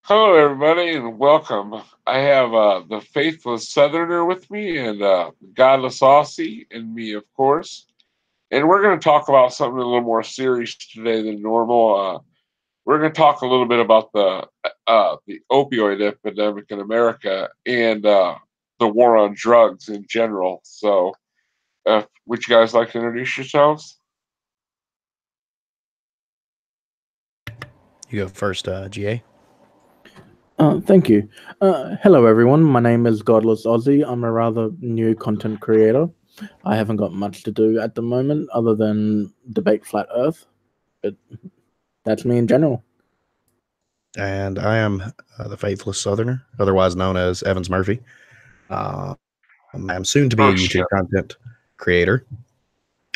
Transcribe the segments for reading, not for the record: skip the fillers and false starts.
Hello, everybody, and welcome. I have the faithless Southerner with me, and Godless Aussie, and me, of course. And we're going to talk about something a little more serious today than normal. We're going to talk a little bit about the opioid epidemic in America and the war on drugs in general. So, would you guys like to introduce yourselves? You go first, GA. Thank you. Hello, everyone. My name is Godless Aussie. I'm a rather new content creator. I haven't got much to do at the moment other than debate flat Earth, but that's me in general. And I am the Faithless Southerner, otherwise known as Evans Murphy. I am soon to be Oh, a YouTube shit. content creator.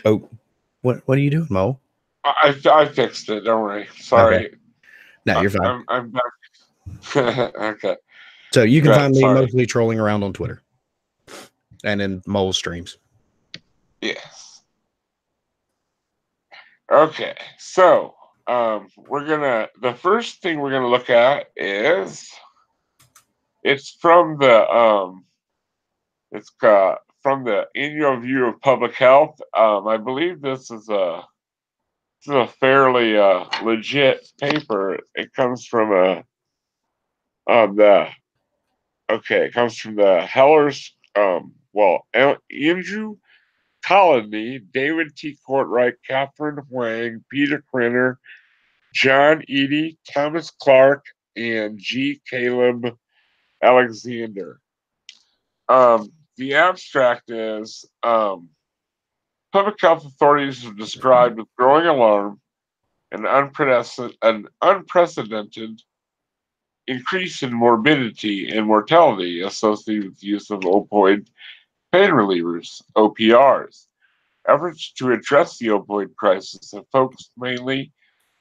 Oh, what are you doing, Mo? I fixed it. Don't worry. Okay. Sorry. No, you're fine. I'm back. Okay. So you can Good. find me Sorry. mostly trolling around on Twitter and in Mole's streams. Yes. Okay. So, the first thing we're gonna look at is it's from from the annual review of public health. I believe this is a fairly legit paper. It comes from the it comes from the Hellers. Andrew Colony, David T. Courtwright, Catherine Huang, Peter Krenner, John Eady, Thomas Clark, and G. Caleb Alexander. The abstract is public health authorities have described with growing alarm an unprecedented increase in morbidity and mortality associated with the use of opioid pain relievers, OPRs. Efforts to address the opioid crisis have focused mainly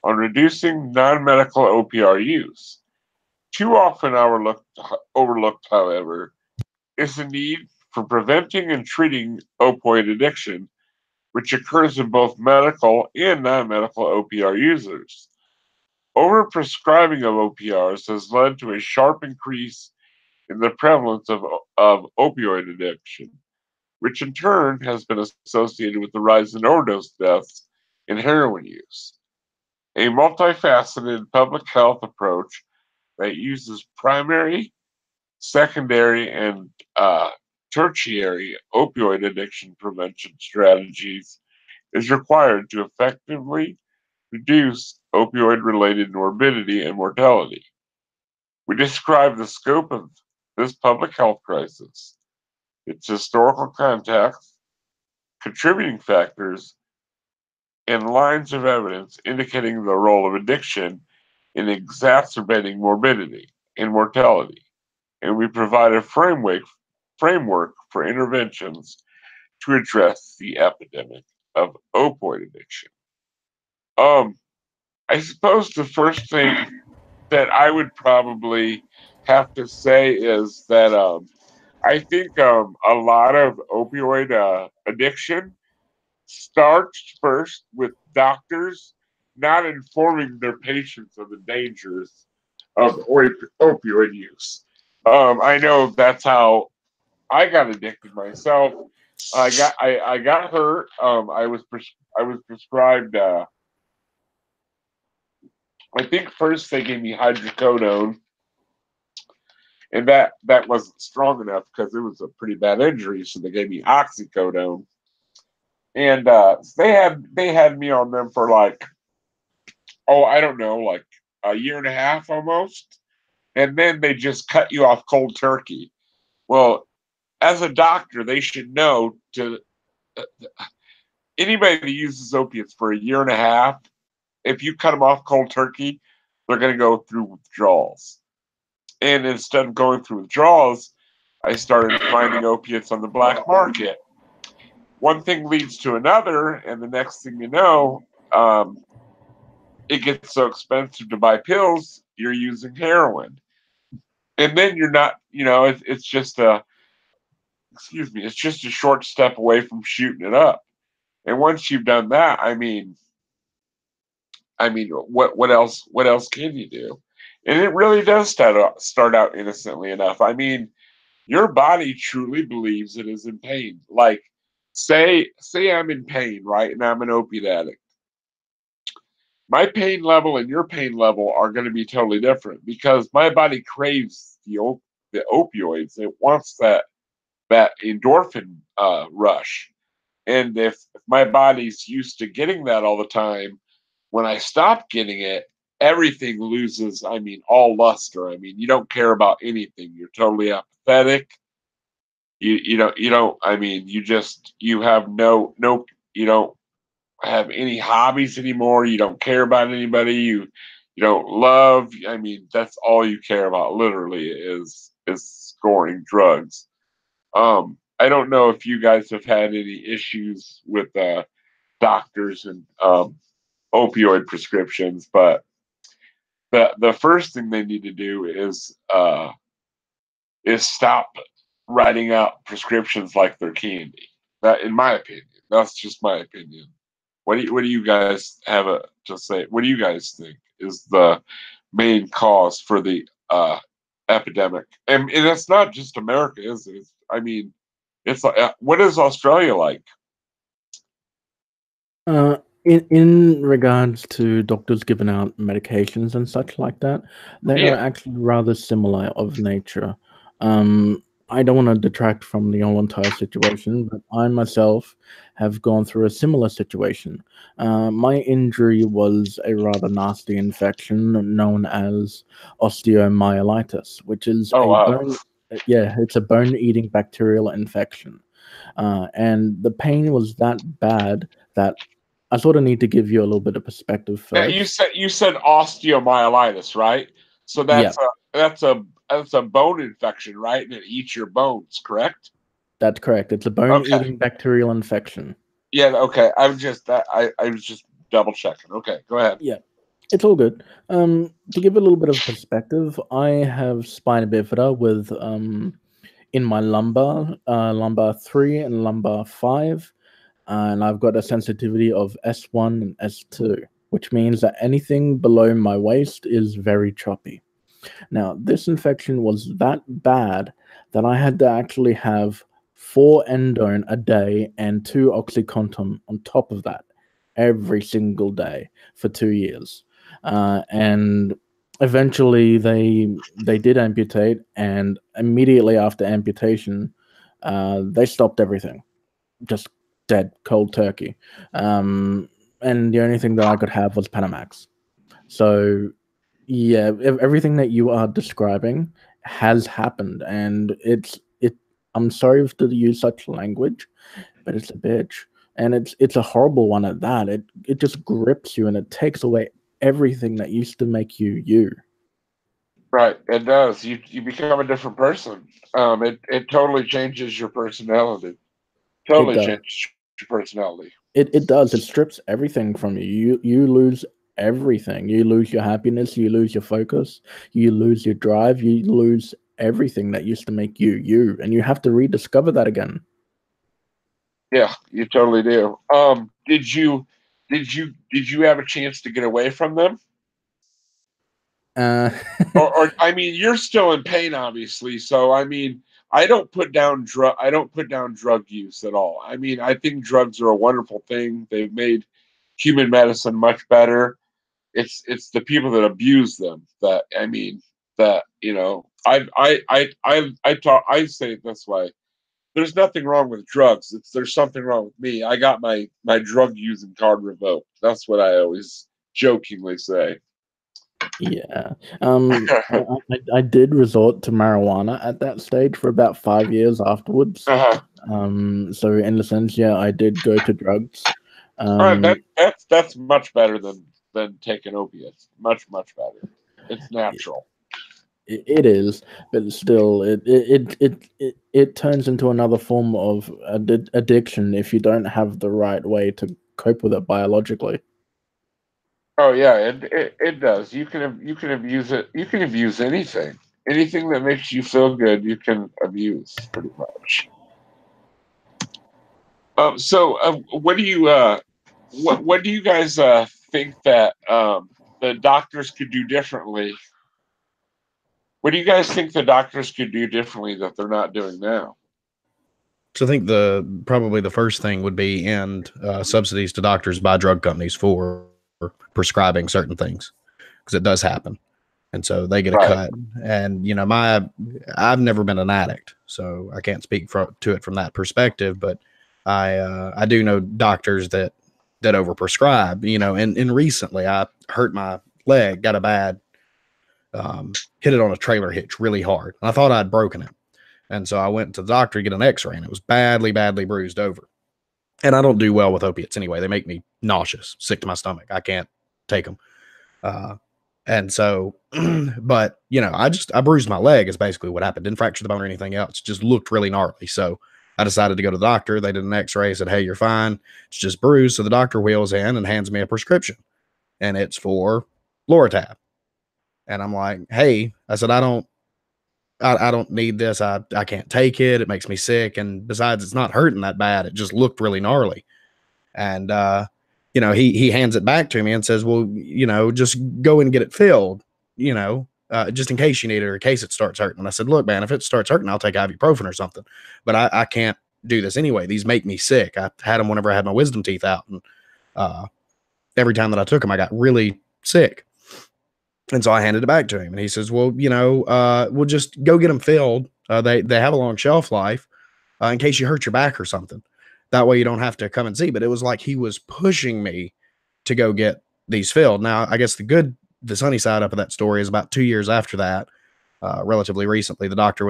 on reducing non-medical OPR use. Too often overlooked, however, is the need for preventing and treating opioid addiction, which occurs in both medical and non-medical OPR users. Overprescribing of OPRs has led to a sharp increase in the prevalence of opioid addiction, which in turn has been associated with the rise in overdose deaths and heroin use. A multifaceted public health approach that uses primary, secondary, and tertiary opioid addiction prevention strategies is required to effectively reduce opioid related morbidity and mortality. We describe the scope of this public health crisis, its historical context, contributing factors, and lines of evidence indicating the role of addiction in exacerbating morbidity and mortality. And we provide a framework for interventions to address the epidemic of opioid addiction. Um, I suppose the first thing that I would probably have to say is that I think a lot of opioid addiction starts first with doctors not informing their patients of the dangers of opioid use. I know that's how I got addicted myself. I got hurt. I was prescribed. I think first they gave me hydrocodone, and that wasn't strong enough because it was a pretty bad injury. So they gave me oxycodone, and they had me on them for like, oh, I don't know, like a year and a half almost, and then they just cut you off cold turkey. Well, as a doctor, they should know to uh, anybody that uses opiates for a year and a half, if you cut them off cold turkey, they're going to go through withdrawals. And instead of going through withdrawals, I started finding opiates on the black market. One thing leads to another, and the next thing you know, it gets so expensive to buy pills, you're using heroin. And then you're not, it's just it's just a short step away from shooting it up. And once you've done that, what else can you do? And it really does start out innocently enough. I mean, your body truly believes it is in pain. Like, say I'm in pain, right, and I'm an opiate addict. My pain level and your pain level are going to be totally different because my body craves the opioids. It wants that endorphin rush. And if my body's used to getting that all the time, when I stop getting it, everything loses, I mean, all luster. I mean, you don't care about anything. You're totally apathetic. You don't I mean, you have you don't have any hobbies anymore. You don't care about anybody. You don't love. I mean, that's all you care about literally is scoring drugs. I don't know if you guys have had any issues with doctors and opioid prescriptions, but the first thing they need to do is stop writing out prescriptions like they're candy. That, in my opinion, that's just my opinion. What do you guys have to say? What do you guys think is the main cause for the epidemic? And it's not just America, is it? I mean, it's like, what is Australia like? In regards to doctors giving out medications and such like that, they are Yeah. actually rather similar of nature. Um, I don't want to detract from the whole entire situation, but I myself have gone through a similar situation. My injury was a rather nasty infection known as osteomyelitis, which is Oh a wow. bone. Yeah, it's a bone-eating bacterial infection, and the pain was that bad that I sort of need to give you a little bit of perspective Now, first. you said osteomyelitis, right? So Yeah, that's a bone infection, right? And it eats your bones, correct? that's correct. It's a Okay. bone-eating bacterial infection. Yeah. Okay. I was just double checking. Okay. Go ahead. Yeah, it's all good. To give a little bit of perspective, I have spina bifida with in my lumbar 3 and lumbar 5, and I've got a sensitivity of S1 and S2, which means that anything below my waist is very choppy. Now, this infection was that bad that I had to actually have 4 endone a day and 2 oxycontin on top of that every single day for 2 years. And eventually they did amputate, and immediately after amputation, they stopped everything, just dead, cold turkey. Um, and the only thing that I could have was Panamax. So yeah, everything that you are describing has happened, and it. I'm sorry to use such language, but it's a bitch, and it's a horrible one at that. It just grips you, and it takes away everything that used to make you you. Right. It does. You become a different person. It totally changes your personality. It Totally does. changes your personality. It does. It strips everything from you. You lose everything. You lose your happiness. You lose your focus. You lose your drive. You lose everything that used to make you you, and you have to rediscover that again. Yeah, you totally do. Did you have a chance to get away from them? Uh, Or I mean, you're still in pain, obviously. So I mean, I don't put down drug use at all. I mean, I think drugs are a wonderful thing. They've made human medicine much better. It's the people that abuse them that I mean that I say it this way. There's nothing wrong with drugs. There's something wrong with me. I got my drug using card revoked. That's what I always jokingly say. Yeah. I did resort to marijuana at that stage for about 5 years afterwards. Uh-huh. So in the sense, yeah, I did go to drugs. All right, Um, that's much better than taking opiates. Much better. It's natural. it is, but still, it turns into another form of addiction if you don't have the right way to cope with it biologically. Oh yeah, it does. You can abuse it. You can abuse anything that makes you feel good. You can abuse pretty much. What do you what do you guys think that the doctors could do differently What do you guys think the doctors could do differently that they're not doing now? So I think probably the first thing would be end subsidies to doctors by drug companies for prescribing certain things, because it does happen, and so they get a Right. cut. And I've never been an addict, so I can't speak to it from that perspective. But I do know doctors that overprescribe. And recently I hurt my leg, got a bad hit it on a trailer hitch really hard, and I thought I'd broken it. And so I went to the doctor to get an x-ray, and it was badly, badly bruised over. And I don't do well with opiates anyway. They make me nauseous, sick to my stomach. I can't take them. And so, but I bruised my leg is basically what happened. Didn't fracture the bone or anything else. Just looked really gnarly. So I decided to go to the doctor. They did an x-ray, said, "Hey, you're fine. It's just bruised." So the doctor wheels in and hands me a prescription, and it's for Loratab. And I'm like, "Hey," I said, I don't need this. I can't take it. It makes me sick. And besides, it's not hurting that bad. It just looked really gnarly. And, he hands it back to me and says, "Well, just go and get it filled, just in case you need it or in case it starts hurting." And I said, "Look, man, if it starts hurting, I'll take ibuprofen or something. But I can't do this anyway. These make me sick. I had them whenever I had my wisdom teeth out. And every time that I took them, I got really sick." And so I handed it back to him, and he says, "Well, we'll just go get them filled. They have a long shelf life in case you hurt your back or something. That way you don't have to come and see." But it was like he was pushing me to go get these filled. Now, I guess the sunny side up of that story is about 2 years after that, relatively recently, the doctor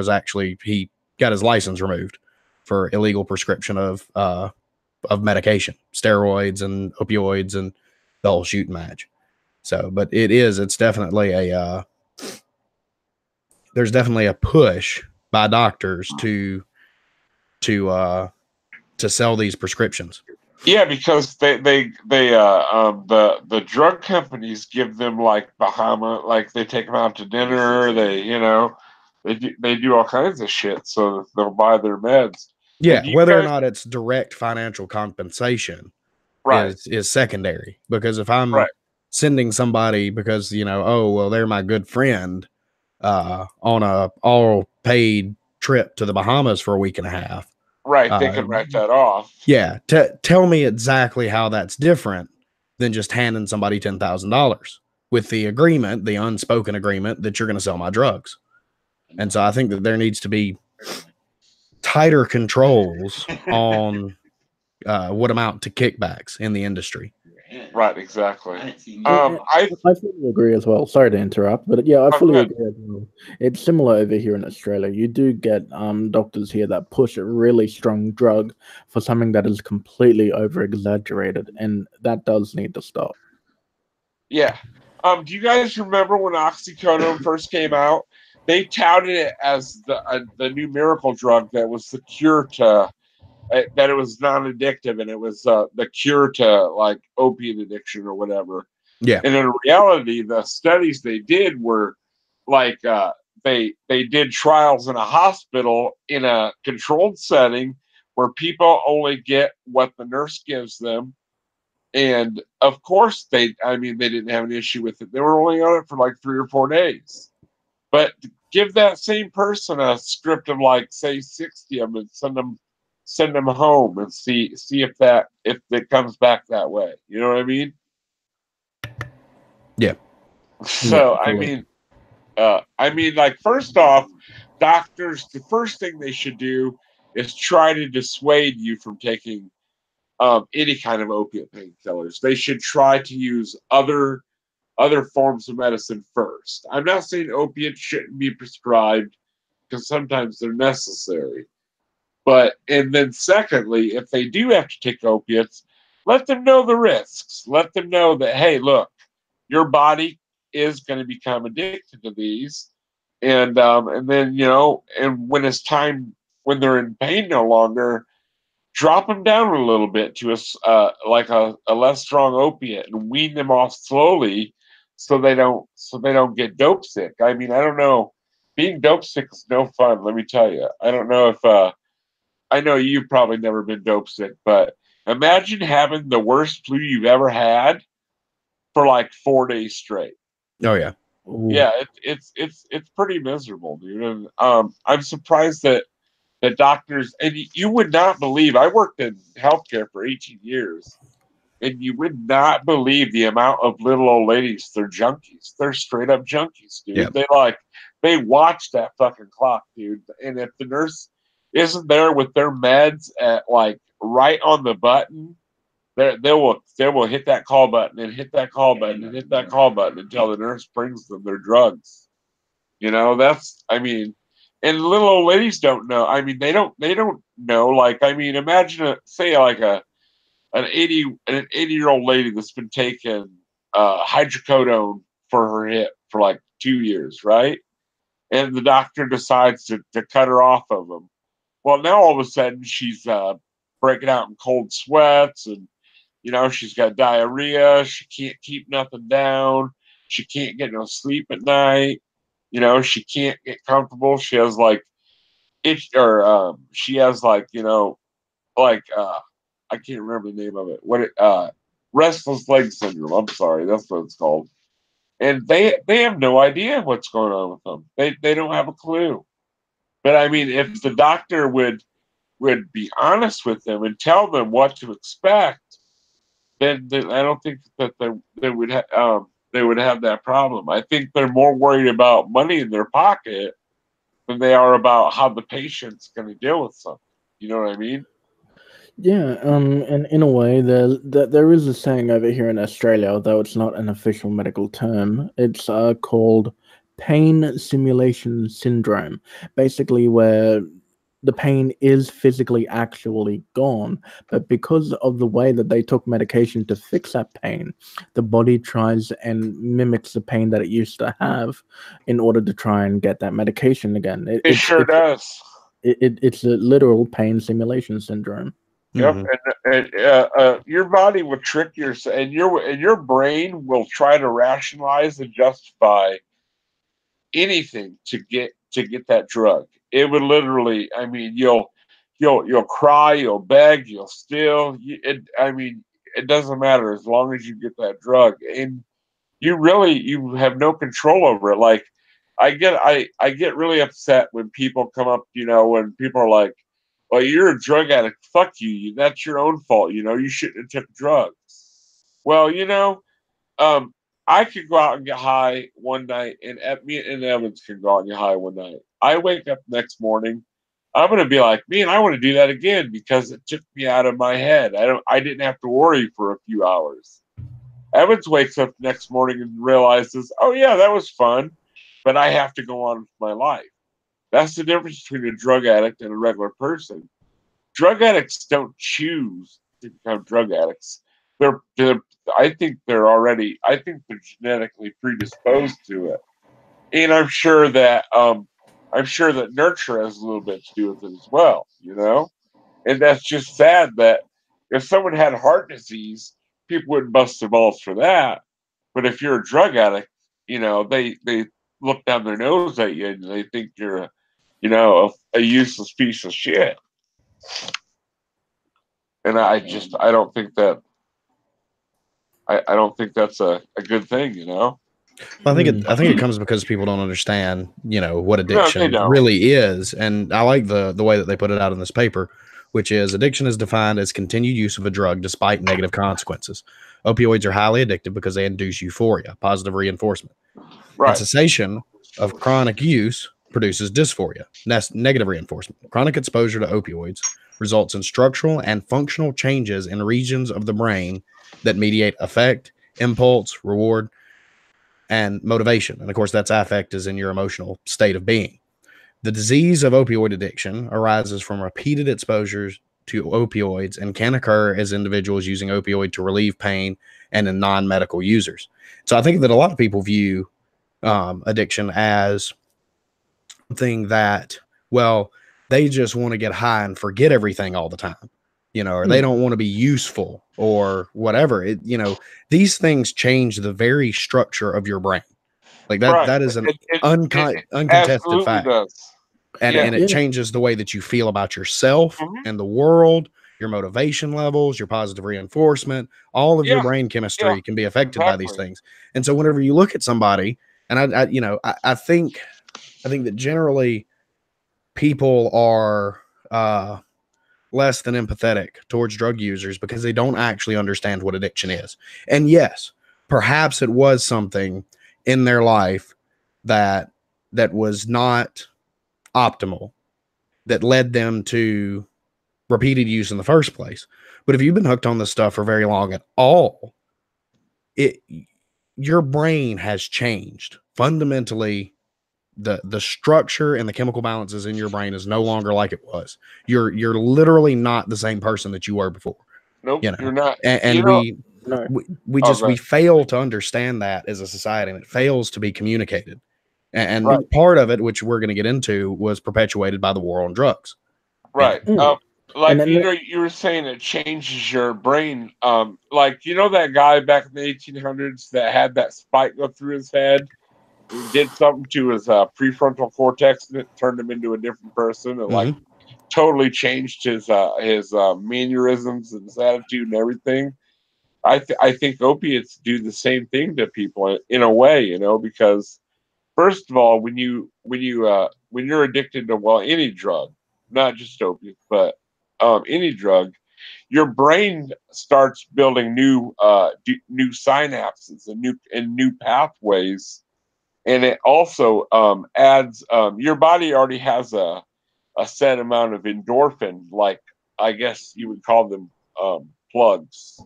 he got his license removed for illegal prescription of medication, steroids and opioids and the whole shooting match. So, but it's definitely there's definitely a push by doctors to sell these prescriptions. Yeah, because the drug companies give them like like they take them out to dinner. They do all kinds of shit so that they'll buy their meds. Yeah, You whether or guys, not it's direct financial compensation right, is secondary, because if I'm right, sending somebody because oh well, they're my good friend on a all paid trip to the Bahamas for a week and a half. right, they can write that off. Yeah, tell me exactly how that's different than just handing somebody $10,000 with the agreement, the unspoken agreement that you're going to sell my drugs. And so I think that there needs to be tighter controls on what amount to kickbacks in the industry. Right, exactly. I fully agree as well. Sorry to interrupt, but yeah, I fully agree as well. It's similar over here in Australia. You do get doctors here that push a really strong drug for something that is completely over exaggerated, and that does need to stop. Yeah. Do you guys remember when oxycodone first came out? They touted it as the new miracle drug that was the cure to that it was non-addictive, and it was the cure to like opiate addiction or whatever. Yeah. And in reality, the studies they did were like they did trials in a hospital in a controlled setting where people only get what the nurse gives them. And of course they didn't have an issue with it. They were only on it for like 3 or 4 days. But give that same person a script of like say 60 of them and send them home and see if it comes back that way. You know what I mean? Yeah. So Yeah, like first off, doctors, the first thing they should do is try to dissuade you from taking any kind of opiate painkillers. They should try to use other forms of medicine first. I'm not saying opiates shouldn't be prescribed because sometimes they're necessary. And then secondly, if they do have to take opiates, let them know the risks. Let them know that, hey, look, your body is going to become addicted to these. And then, and when it's time, when they're in pain no longer, drop them down a little bit to a less strong opiate and wean them off slowly so they don't get dope sick. I mean, I don't know. Being dope sick is no fun, let me tell you. I don't know if I know you've probably never been dope sick, but imagine having the worst flu you've ever had for like 4 days straight. Oh yeah. Ooh. Yeah, it's pretty miserable, dude. And I'm surprised that doctors, and you would not believe. I worked in healthcare for 18 years, and you would not believe the amount of little old ladies. They're junkies. They're straight up junkies, Yeah. dude. They watch that fucking clock, dude. And if the nurse isn't there with their meds at like right on the button, they will hit that call button and hit that call button and hit that call button until the nurse brings them their drugs. That's, I mean, and little old ladies don't know. I mean, they don't know. Like, I mean, imagine say like an 80-year-old lady that's been taking hydrocodone for her hip for like 2 years, right? And the doctor decides to cut her off of them. Well, now all of a sudden she's breaking out in cold sweats, and she's got diarrhea. She can't keep nothing down. She can't get no sleep at night. She can't get comfortable. She has like itch, or she has like like I can't remember the name of it. Restless leg syndrome. I'm sorry, that's what it's called. And they have no idea what's going on with them. They don't have a clue. But I mean, if the doctor would be honest with them and tell them what to expect, then I don't think that they would have that problem. I think they're more worried about money in their pocket than they are about how the patient's going to deal with something. You know what I mean? Yeah, and in a way, there is a saying over here in Australia, although it's not an official medical term. It's called pain simulation syndrome, basically where the pain is physically actually gone, but because of the way that they took medication to fix that pain, the body tries and mimics the pain that it used to have in order to try and get that medication again. It sure does. It's a literal pain simulation syndrome. Yep, Mhm. and your body will trick your brain will try to rationalize and justify anything to get that drug. It would literally, I mean, you'll cry, you'll beg, you'll steal. I mean, it doesn't matter as long as you get that drug, and you have no control over it. Like, I get really upset when people come up, when people are like, "Well, you're a drug addict. Fuck you. That's your own fault. You shouldn't have took drugs." Well, um, I could go out and get high one night, and me and Evans can go out and get high one night. I wake up next morning, I'm gonna be like, man, I want to do that again because it took me out of my head. I didn't have to worry for a few hours. Evans wakes up next morning and realizes, oh yeah, that was fun, but I have to go on with my life. That's the difference between a drug addict and a regular person. Drug addicts don't choose to become drug addicts. They're I think they're genetically predisposed to it. And I'm sure that nurture has a little bit to do with it as well. And that's just sad that if someone had heart disease, people wouldn't bust their balls for that. But if you're a drug addict, they look down their nose at you and they think you're a useless piece of shit. And I don't think I don't think that's a good thing. Well, I think it comes because people don't understand, what No, they addiction don't. really is. And I like the way that they put it out in this paper, which is addiction is defined as continued use of a drug despite negative consequences. Opioids are highly addictive because they induce euphoria, positive reinforcement. And Right. cessation of chronic use produces dysphoria, that's negative reinforcement. Chronic exposure to opioids results in structural and functional changes in regions of the brain that mediate affect, impulse, reward, and motivation. And of course, that's affect is in your emotional state of being. The disease of opioid addiction arises from repeated exposures to opioids and can occur as individuals using opioid to relieve pain and in non-medical users. So I think that a lot of people view addiction as something that, well, they just want to get high and forget everything all the time, or they don't want to be useful or whatever. These things change the very structure of your brain. Like that, Right. that is an It uncontested absolutely fact. does. And, Yeah. and it Yeah. changes the way that you feel about yourself Mhm. and the world, your motivation levels, your positive reinforcement, all of your Yeah. brain Yeah. chemistry can be affected by these Exactly. things. And so whenever you look at somebody And I think that generally people are less than empathetic towards drug users because they don't actually understand what addiction is. And yes, perhaps it was something in their life that was not optimal that led them to repeated use in the first place. But if you've been hooked on this stuff for very long at all, your brain has changed fundamentally. The structure and the chemical balances in your brain is no longer like it was. You're literally not the same person that you were before. Nope, You know, you're not. and No. we fail to understand that as a society, and it fails to be communicated. And Right. part of it, which we're going to get into, was perpetuated by the war on drugs. Right. And then You were saying it changes your brain. Like that guy back in the 1800s that had that spike go through his head. He did something to his prefrontal cortex, and it turned him into a different person. And like totally changed his mannerisms and his attitude and everything. I think opiates do the same thing to people in a way, because first of all, when you're addicted to any drug, not just opiates, but any drug, your brain starts building new synapses and new pathways, and it also adds your body already has a set amount of endorphin, like I guess you would call them plugs,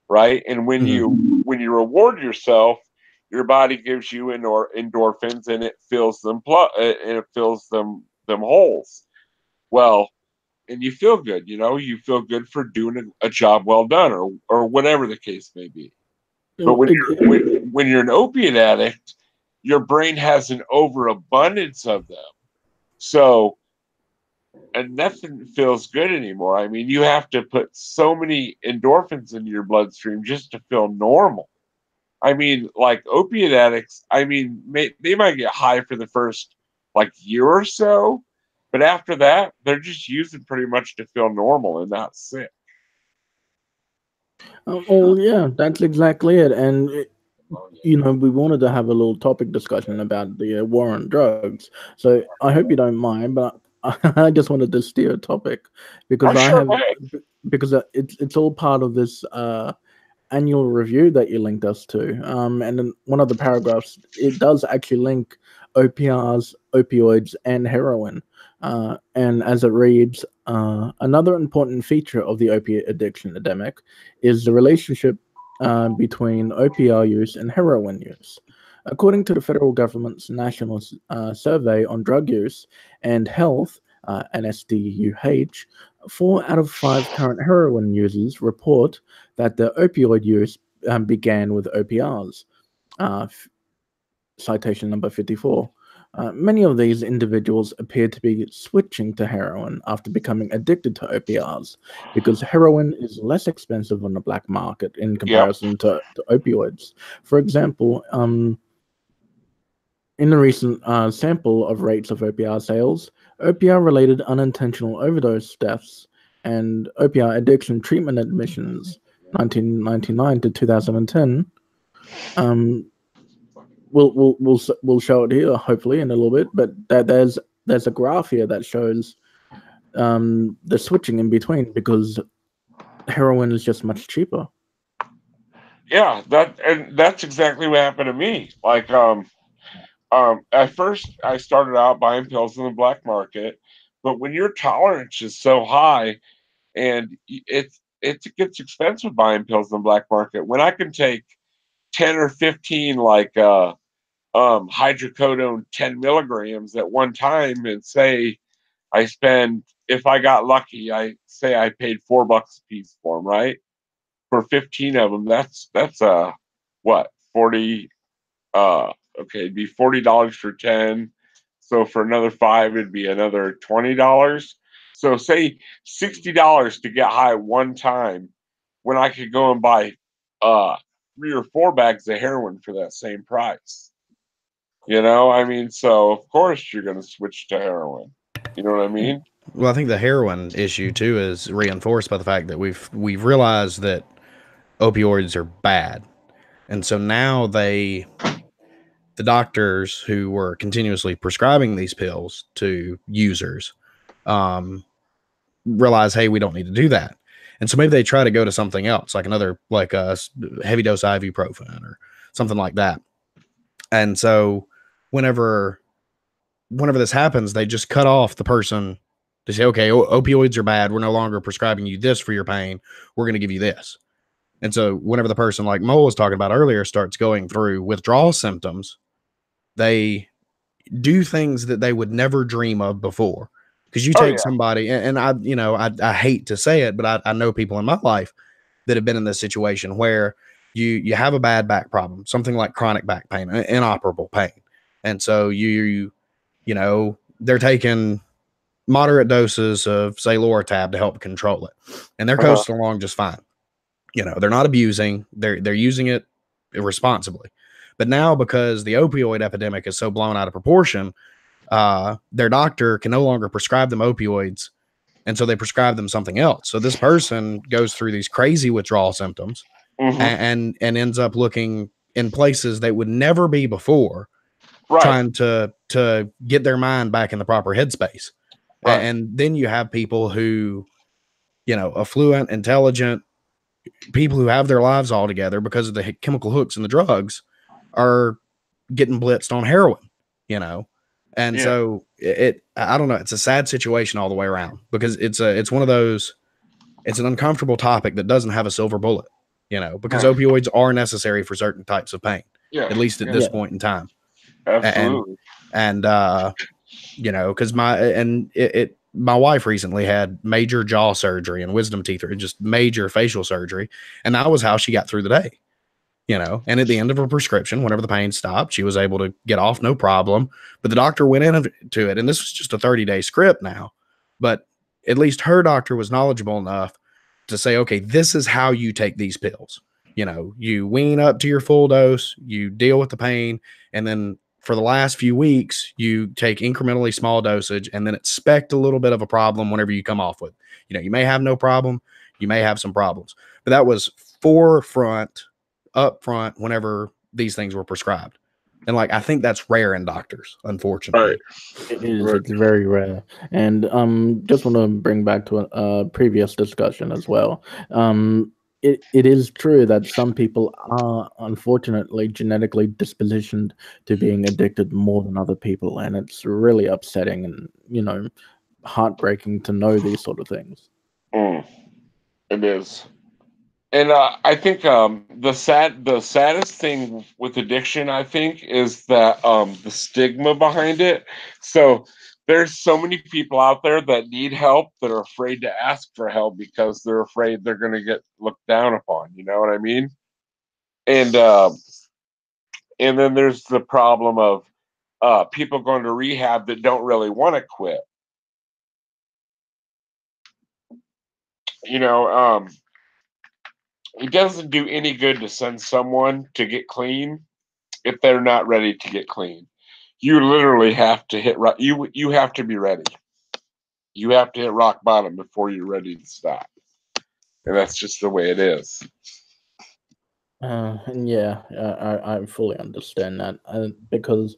right? And when you reward yourself, your body gives you endorphins, and it fills them holes. Well, and you feel good. You feel good for doing a job well done, or whatever the case may be. But when you're an opiate addict, your brain has an overabundance of them, so and nothing feels good anymore. I mean, you have to put so many endorphins in your bloodstream just to feel normal. I mean, like opiate addicts, I mean, they might get high for the first like year or so, but after that, they're just using pretty much to feel normal and not sick. well, yeah, that's exactly it. And we wanted to have a little topic discussion about the war on drugs. So I hope you don't mind, but I just wanted to steer a topic because Oh, I sure, have go ahead. because it's all part of this annual review that you linked us to. And in one of the paragraphs, it does actually link OPRs, opioids, and heroin. And as it reads, another important feature of the opiate addiction epidemic is the relationship between OPR use and heroin use. According to the federal government's National Survey on Drug Use and Health, NSDUH, 4 out of 5 current heroin users report that the opioid use began with OPRs. Citation number 54. Many of these individuals appear to be switching to heroin after becoming addicted to OPRs because heroin is less expensive on the black market in Yep. comparison to opioids. For example, in the recent sample of rates of OPR sales, OPR-related unintentional overdose deaths and OPR addiction treatment admissions, 1999 to 2010, we'll show it here hopefully in a little bit. But there's a graph here that shows the switching in between because heroin is just much cheaper. Yeah, that's exactly what happened to me. Like at first I started out buying pills in the black market, but when your tolerance is so high, and it gets expensive buying pills in the black market. When I can take 10 or 15 like hydrocodone 10 milligrams at one time, and say I spend, if I got lucky, I say I paid $4 a piece for them, right? For 15 of them, that's what, 40, okay, it'd be $40 for 10. So for another 5, it'd be another $20. So say $60 to get high one time, when I could go and buy uh 3 or 4 bags of heroin for that same price. I mean, so of course you're gonna switch to heroin. You know what I mean? Well, I think the heroin issue too is reinforced by the fact that we've realized that opioids are bad, and so now the doctors who were continuously prescribing these pills to users realize, hey, we don't need to do that. And so maybe they try to go to something else, like another, like a heavy dose ibuprofen or something like that. And so whenever this happens, they just cut off the person. They say, okay, opioids are bad. We're no longer prescribing you this for your pain. We're going to give you this. And so whenever the person, like Mo was talking about earlier, starts going through withdrawal symptoms, they do things that they would never dream of before. Because you Oh take yeah. somebody, and I, I hate to say it, but I know people in my life that have been in this situation where you have a bad back problem, something like chronic back pain, inoperable pain. And so they're taking moderate doses of, say, Loratab to help control it. And they're coasting along just fine. They're not abusing, they're using it irresponsibly. But now, because the opioid epidemic is so blown out of proportion, their doctor can no longer prescribe them opioids. And so they prescribe them something else. So this person goes through these crazy withdrawal symptoms and ends up looking in places they would never be before, Right. trying to get their mind back in the proper headspace. Right. And then you have people who, affluent, intelligent people who have their lives all together because of the chemical hooks and the drugs are getting blitzed on heroin, And Yeah. so I don't know. It's a sad situation all the way around, because it's one of those, it's an uncomfortable topic that doesn't have a silver bullet, because opioids are necessary for certain types of pain, Yeah. at least at this point in time. Absolutely. And cause my wife recently had major jaw surgery and wisdom teeth, or just major facial surgery. And that was how she got through the day. And at the end of her prescription, whenever the pain stopped, she was able to get off no problem. But the doctor went into it, and this was just a 30-day script now. But at least her doctor was knowledgeable enough to say, okay, this is how you take these pills. You wean up to your full dose, you deal with the pain, and then for the last few weeks, you take incrementally small dosage, and then expect a little bit of a problem whenever you come off with. You may have no problem, you may have some problems. But that was up front whenever these things were prescribed. And I think that's rare in doctors, unfortunately. Right. It is. It's very rare. And just want to bring back to a previous discussion as well. It is true that some people are unfortunately genetically dispositioned to being addicted more than other people, and it's really upsetting and heartbreaking to know these sort of things. It is. And I think the saddest thing with addiction, I think, is that the stigma behind it. So there's so many people out there that need help that are afraid to ask for help because they're afraid they're going to get looked down upon. You know what I mean? And then there's the problem of people going to rehab that don't really want to quit. It doesn't do any good to send someone to get clean if they're not ready to get clean. You literally have to hit rock. You have to be ready. You have to hit rock bottom before you're ready to stop, and that's just the way it is. And yeah, I fully understand that because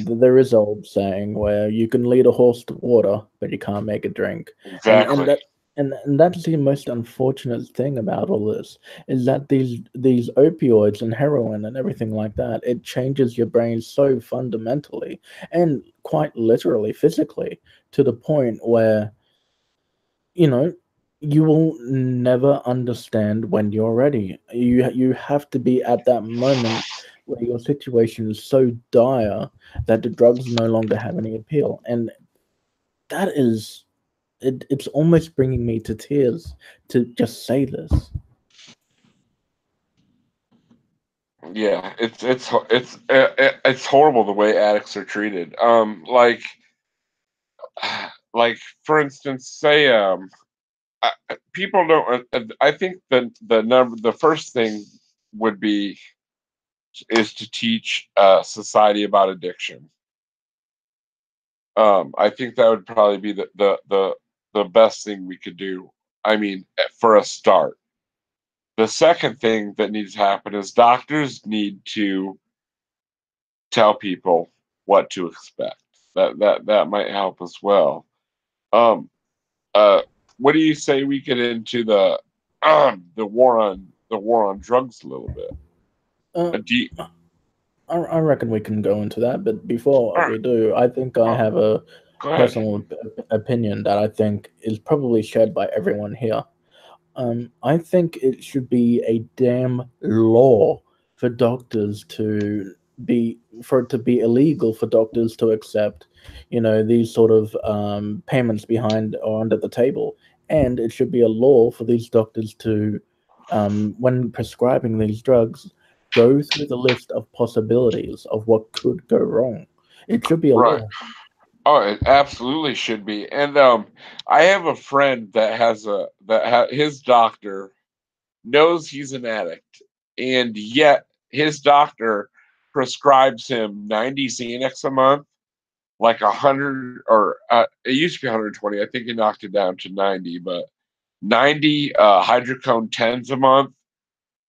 there is an old saying where you can lead a horse to water, but you can't make it drink, Exactly. and that's the most unfortunate thing about all this is that these opioids and heroin and everything like that, it changes your brain so fundamentally and quite literally physically to the point where you know you will never understand when you're ready. You have to be at that moment where your situation is so dire that the drugs no longer have any appeal, and that is it's almost bringing me to tears to just say this. Yeah, it's horrible the way addicts are treated. Like for instance, say people don't. I think the first thing would be is to teach society about addiction. I think that would probably be the best thing we could do. I mean, for a start. The second thing that needs to happen is doctors need to tell people what to expect. That might help as well. Um, uh, what do you say we get into the war on drugs a little bit? Uh, Do you, I reckon we can go into that, but before all right, we do, I think I uh, have a go ahead. personal opinion that I think is probably shared by everyone here. I think it should be a damn law for doctors to for it to be illegal for doctors to accept, these sort of payments behind or under the table, and it should be a law for these doctors to, when prescribing these drugs, go through the list of possibilities of what could go wrong. It should be a Right. law. Oh, it absolutely should be. And I have a friend that his doctor knows he's an addict, and yet his doctor prescribes him 90 Xanax a month, like 100, or it used to be 120. I think he knocked it down to 90, but 90 hydrocone 10s a month.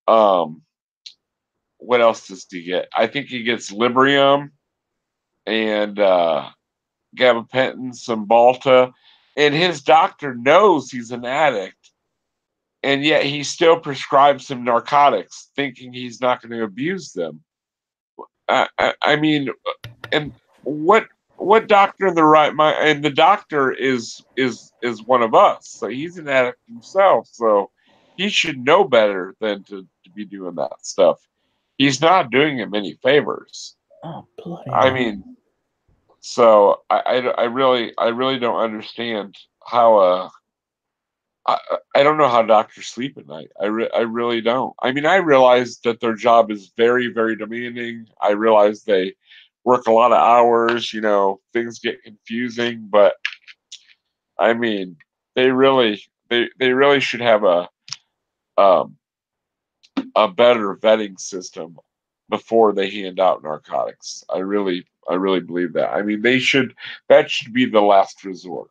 Um, what else does he get? I think he gets Librium and gabapentin, Cymbalta, and his doctor knows he's an addict, and yet he still prescribes him narcotics, thinking he's not going to abuse them. I mean, and what doctor in the right mind? And the doctor is one of us, so he's an addict himself, so he should know better than to be doing that stuff. He's not doing him any favors. Oh, bloody I hell. mean, so I really don't understand how I, I don't know how doctors sleep at night. I really don't. I mean, I realize that their job is very, very demanding. I realize they work a lot of hours, things get confusing, but I mean, they really should have um a better vetting system before they hand out narcotics. I really believe that. I mean, that should be the last resort.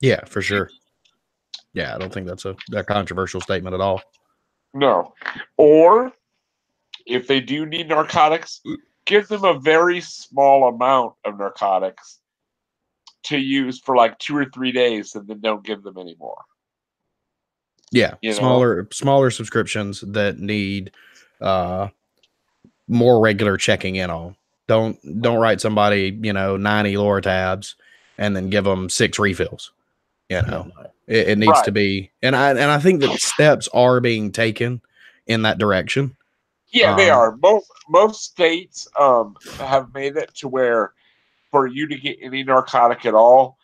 Yeah, for sure. Yeah, I don't think that's a controversial statement at all. No. Or if they do need narcotics, give them a very small amount of narcotics to use for like 2 or 3 days, and then don't give them anymore. Yeah, You know? smaller subscriptions that need more regular checking in on. Don't write somebody 90 Laura tabs and then give them 6 refills. Yeah, no. It needs Right. to be, and I think that steps are being taken in that direction. Yeah, they are. Most states have made it to where for you to get any narcotic at all,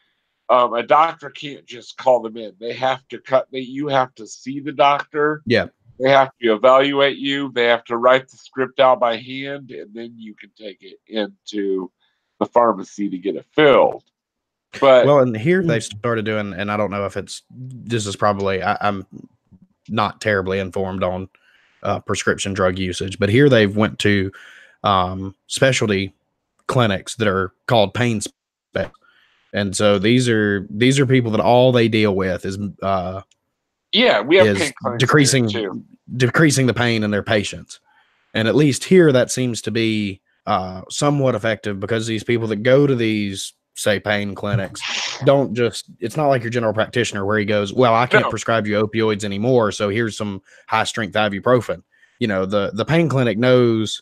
a doctor can't just call them in. They have to you have to see the doctor. Yeah. They have to evaluate you. They have to write the script out by hand, and then you can take it into the pharmacy to get it filled. But Well, and here they've started doing, and I don't know if this is probably, I'm not terribly informed on prescription drug usage, but here they've went to specialty clinics that are called pain specialists. And so these are people that all they deal with yeah, we have pain is clinics here too. decreasing the pain in their patients. And at least here that seems to be somewhat effective, because these people that go to these, say, pain clinics don't just, it's not like your general practitioner where he goes, well, I can't No, prescribe you opioids anymore, so here's some high strength ibuprofen. The pain clinic knows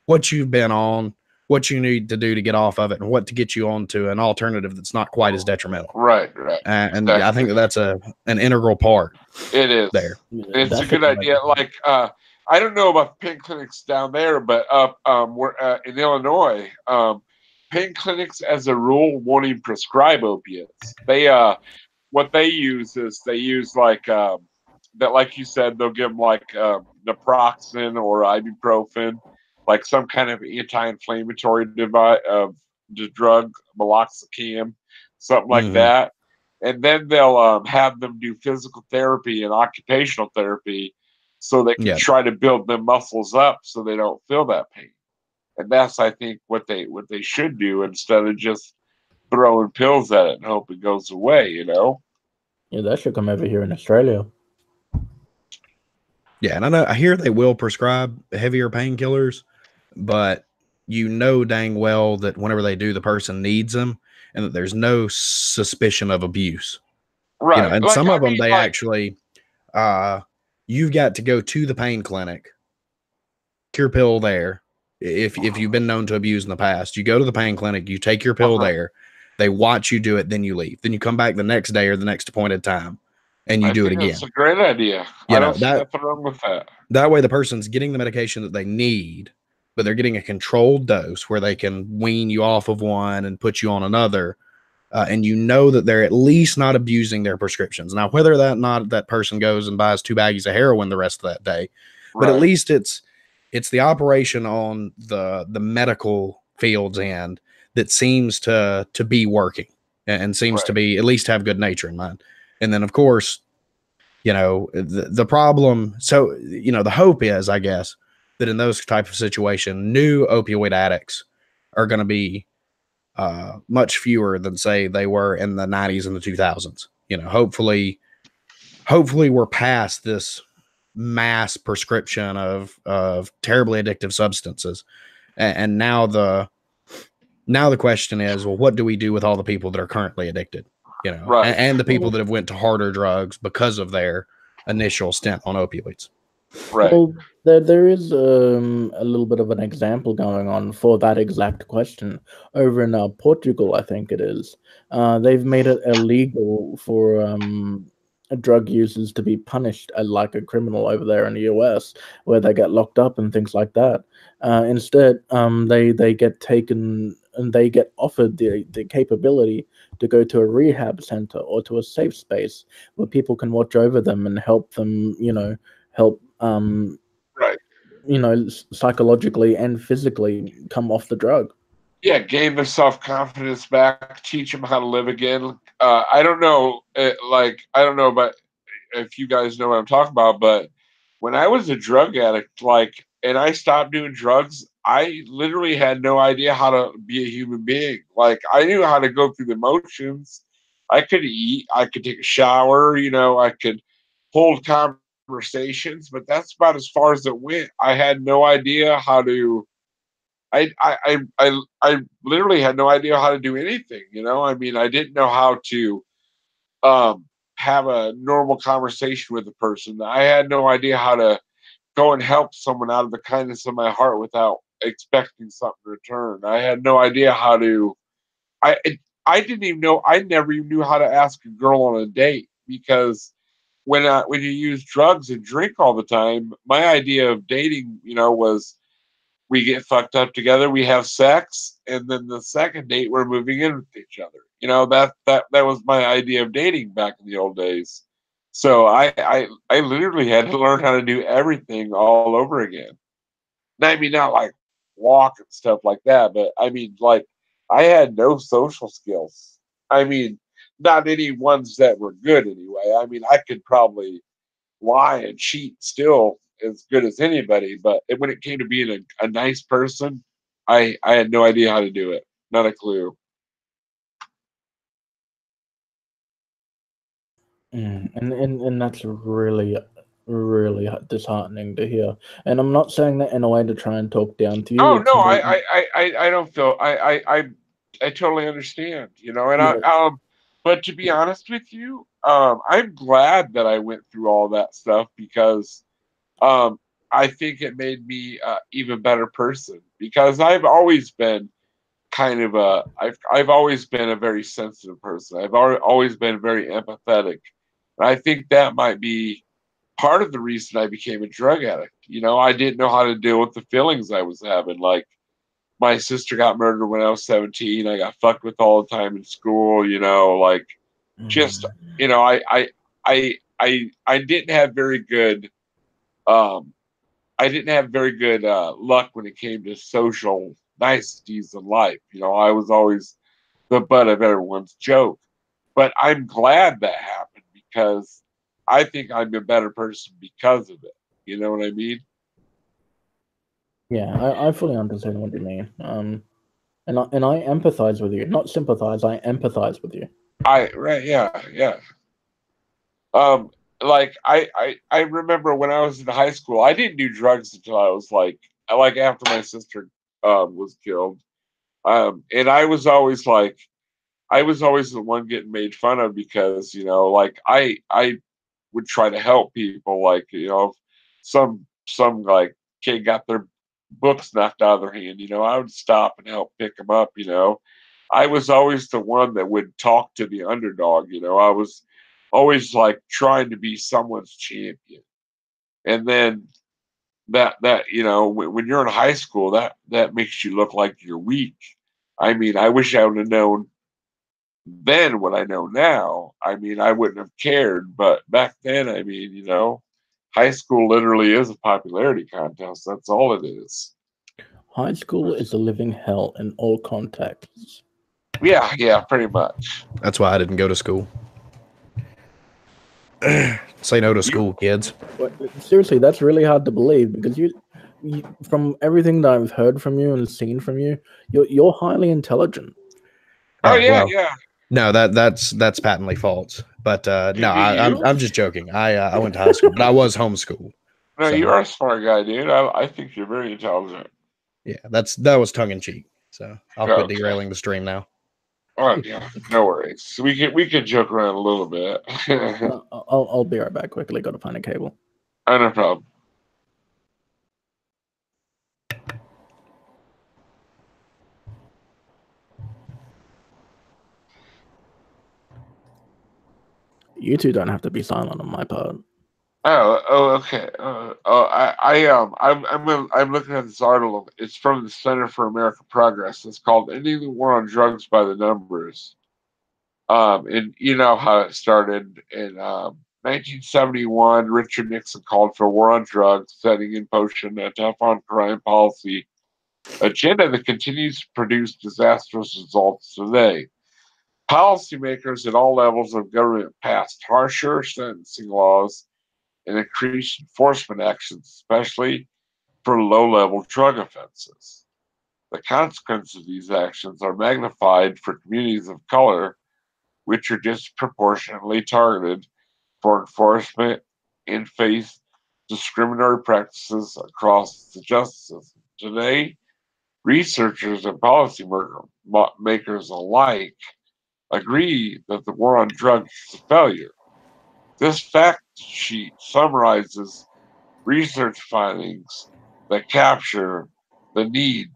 what you've been on, what you need to do to get off of it, and what to get you onto an alternative that's not quite as detrimental. right. And I think Exactly. that's an integral part It is. there. It's That a should good come over idea. here. Like, I don't know about pain clinics down there, but up we're in Illinois, pain clinics as a rule won't even prescribe opiates. They what they use is they use like that, like you said, they'll give them like naproxen or ibuprofen, like some kind of anti-inflammatory device of the drug, meloxicam, something like Mm-hmm. that, and then they'll have them do physical therapy and occupational therapy, so they can Yeah. try to build their muscles up so they don't feel that pain. And that's, I think, what they should do, instead of just throwing pills at it and hope it goes away. Yeah, that should come over here in Australia. Yeah, and I hear they will prescribe heavier painkillers, but you know dang well that whenever they do, the person needs them, and that there's no suspicion of abuse. You know, Right. and Like, some I of them mean, they like, actually, you've got to go to the pain clinic, take your pill there. If you've been known to abuse in the past, you go to the pain clinic, you take your pill there, they watch you do it, then you leave. Then you come back the next day or the next appointed time, and you I do it think that's again. a great idea. You I know don't see that nothing wrong with that. that way the person's getting the medication that they need, but they're getting a controlled dose where they can wean you off of one and put you on another. And you know that they're at least not abusing their prescriptions. Now, whether that person goes and buys 2 baggies of heroin the rest of that day, but at Right. least it's the operation on the medical field's end that seems to be working and seems to Right. be at least have good nature in mind. And then, of course, you know, the problem. So, you know, the hope is, I guess, that in those type of situation, new opioid addicts are going to be much fewer than say they were in the 90s and the 2000s. You know, hopefully we're past this mass prescription of terribly addictive substances, and now the question is, well, what do we do with all the people that are currently addicted? You know, Right. and the people that have went to harder drugs because of their initial stint on opioids. Right. Well, there is a little bit of an example going on for that exact question over in Portugal, I think it is. They've made it illegal for drug users to be punished like a criminal over there in the US, where they get locked up and things like that. Instead, they get taken and they get offered the capability to go to a rehab center or to a safe space where people can watch over them and help them, help Right. psychologically and physically come off the drug. Yeah, gain their self confidence back, teach them how to live again. I don't know, I don't know about if you guys know what I'm talking about, but when I was a drug addict, and I stopped doing drugs, I literally had no idea how to be a human being. Like, I knew how to go through the motions. I could eat, I could take a shower, I could hold conversations, but that's about as far as it went. I had no idea how to. I literally had no idea how to do anything. I mean, I didn't know how to um, have a normal conversation with a person. I had no idea how to go and help someone out of the kindness of my heart without expecting something in return. I had no idea how to. I didn't even know. I never even knew how to ask a girl on a date because when you use drugs and drink all the time, my idea of dating, was we get fucked up together, we have sex, and then the second date we're moving in with each other. That was my idea of dating back in the old days. So I literally had to learn how to do everything all over again. I mean, not like walk and stuff like that, but I mean, like, I had no social skills. I mean, not any ones that were good anyway. I mean, I could probably lie and cheat still as good as anybody. But when it came to being a nice person, I had no idea how to do it. Not a clue. And that's really, really disheartening to hear. And I'm not saying that in a way to try and talk down to you. Oh It's no, more, I don't feel I totally understand, and yeah, but to be honest with you, I'm glad that I went through all that stuff because um I think it made me even better person because I've always been I've always been a very sensitive person. I've always been very empathetic. And I think that might be part of the reason I became a drug addict. I didn't know how to deal with the feelings I was having. Like, my sister got murdered when I was 17. I got fucked with all the time in school, like, just, mm, I didn't have very good um I didn't have very good luck when it came to social niceties in life. I was always the butt of everyone's joke. But I'm glad that happened because I think I'm a better person because of it. You know what I mean? yeah, I fully understand what you mean. And I empathize with you, not sympathize. I empathize with you. Right, yeah, yeah. Like I remember when I was in high school, I didn't do drugs until I was like like after my sister was killed. And I was always like, I was always the one getting made fun of because, like I would try to help people, like, if some like kid got their books knocked out of their hand, I would stop and help pick them up. I was always the one that would talk to the underdog. I was always like trying to be someone's champion. And then that when you're in high school, that makes you look like you're weak. I mean, I wish I would have known then what I know now. I mean, I wouldn't have cared, but back then, I mean, high school literally is a popularity contest. That's all it is. High school is a living hell in all contexts. Yeah, pretty much. That's why I didn't go to school. Say no to You, school, kids. But seriously, that's really hard to believe because from everything that I've heard from you and seen from you, you're highly intelligent. oh yeah, Well, yeah. no, that's patently false. But no, You, I'm just joking. I went to high school, but I was homeschooled. no, So you are a smart guy, dude. I think you're very intelligent. yeah, that was tongue in cheek. So I'll quit Okay. derailing the stream now. All right, yeah, no worries. We can joke around a little bit. I'll be right back quickly. Got to find a cable. No problem. You two don't have to be silent on my part. Okay. I'm looking at this article. It's from the Center for American Progress. It's called "Ending the War on Drugs by the Numbers." And you know how it started in 1971. Richard Nixon called for a war on drugs, setting in motion a tough on crime policy agenda that continues to produce disastrous results today. Policymakers at all levels of government passed harsher sentencing laws and increased enforcement actions, especially for low-level drug offenses. The consequences of these actions are magnified for communities of color, which are disproportionately targeted for enforcement and face discriminatory practices across the justice system. Today, researchers and policymakers alike agree that the war on drugs is a failure. This fact sheet summarizes research findings that capture the need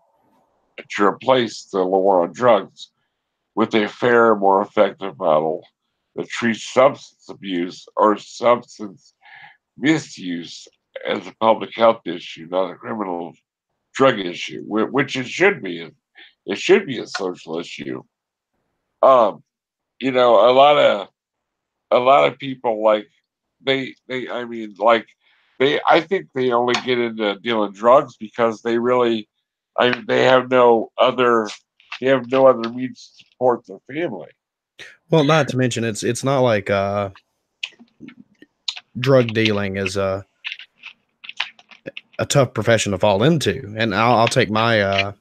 to replace the war on drugs with a fairer, more effective model that treats substance abuse or substance misuse as a public health issue, not a criminal drug issue, which it should be. It should be a social issue. Um, a lot of people like they I mean like I think they only get into dealing drugs because they have no other means to support their family. Well, not to mention it's not like drug dealing is a tough profession to fall into. And I'll take my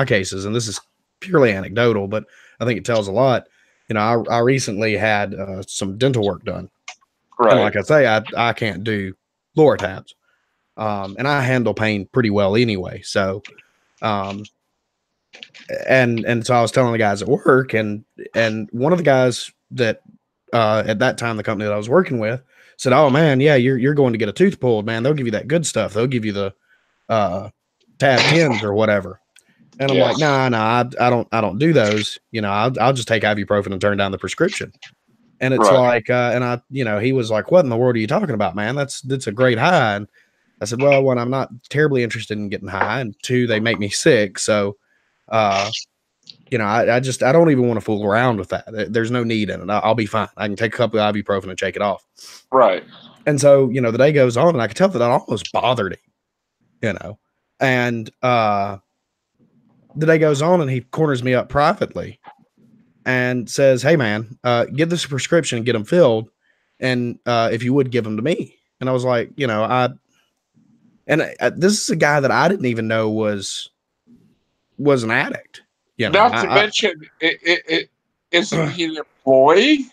cases, and this is purely anecdotal, but I think it tells a lot. I recently had some dental work done, and Right. like I say, I can't do lower tabs, and I handle pain pretty well anyway. So, and so I was telling the guys at work, and one of the guys that at that time the company that I was working with said, "Oh man, yeah, you're going to get a tooth pulled, man. They'll give you that good stuff. They'll give you the tab 10s or whatever." And I'm like, Yes. nah, I don't do those. I'll just take ibuprofen and turn down the prescription. And it's Right. like, he was like, "What in the world are you talking about, man? That's a great high." And I said, "Well, one, I'm not terribly interested in getting high, and two, they make me sick. So, uh, I don't even want to fool around with that. There's no need in it. I'll be fine. I can take a couple of ibuprofen and shake it off." Right. And so, the day goes on, and I could tell that almost bothered him, and the day goes on, and he corners me up privately and says, "Hey man, get this prescription and get them filled. And if you would give them to me." And I was like, this is a guy that I didn't even know was an addict. Not to mention, it isn't he an employee?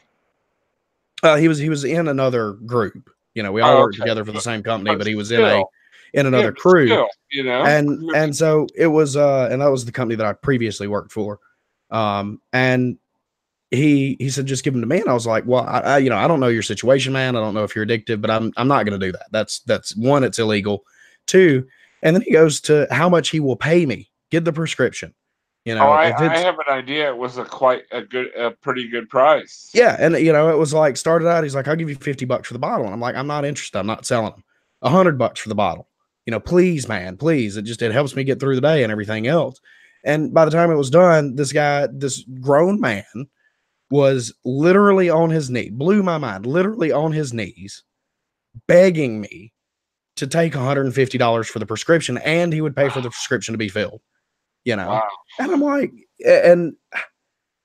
He was in another group. We all Oh, worked okay. together for the same company, but he was in Still, in Yeah, another but crew. still, you know. And so it was and that was the company that I previously worked for. And he said, just give them to me. And I was like, well, I you know, I don't know your situation, man. I don't know if you're addicted, but I'm not going to do that. That's one, it's illegal. Two, and then he goes to how much he will pay me, get the prescription. You Oh, know, if I it's, have an idea. It was a pretty good price. yeah. And you know, it was like, started out, he's like, I'll give you $50 for the bottle. And I'm like, I'm not interested. I'm not selling them. $100 for the bottle. You know, please, man, please. It helps me get through the day and everything else. And by the time it was done, this grown man was literally on his knee, blew my mind, literally on his knees, begging me to take $150 for the prescription, and he would pay for the prescription to be filled, you know? Wow. And I'm like, and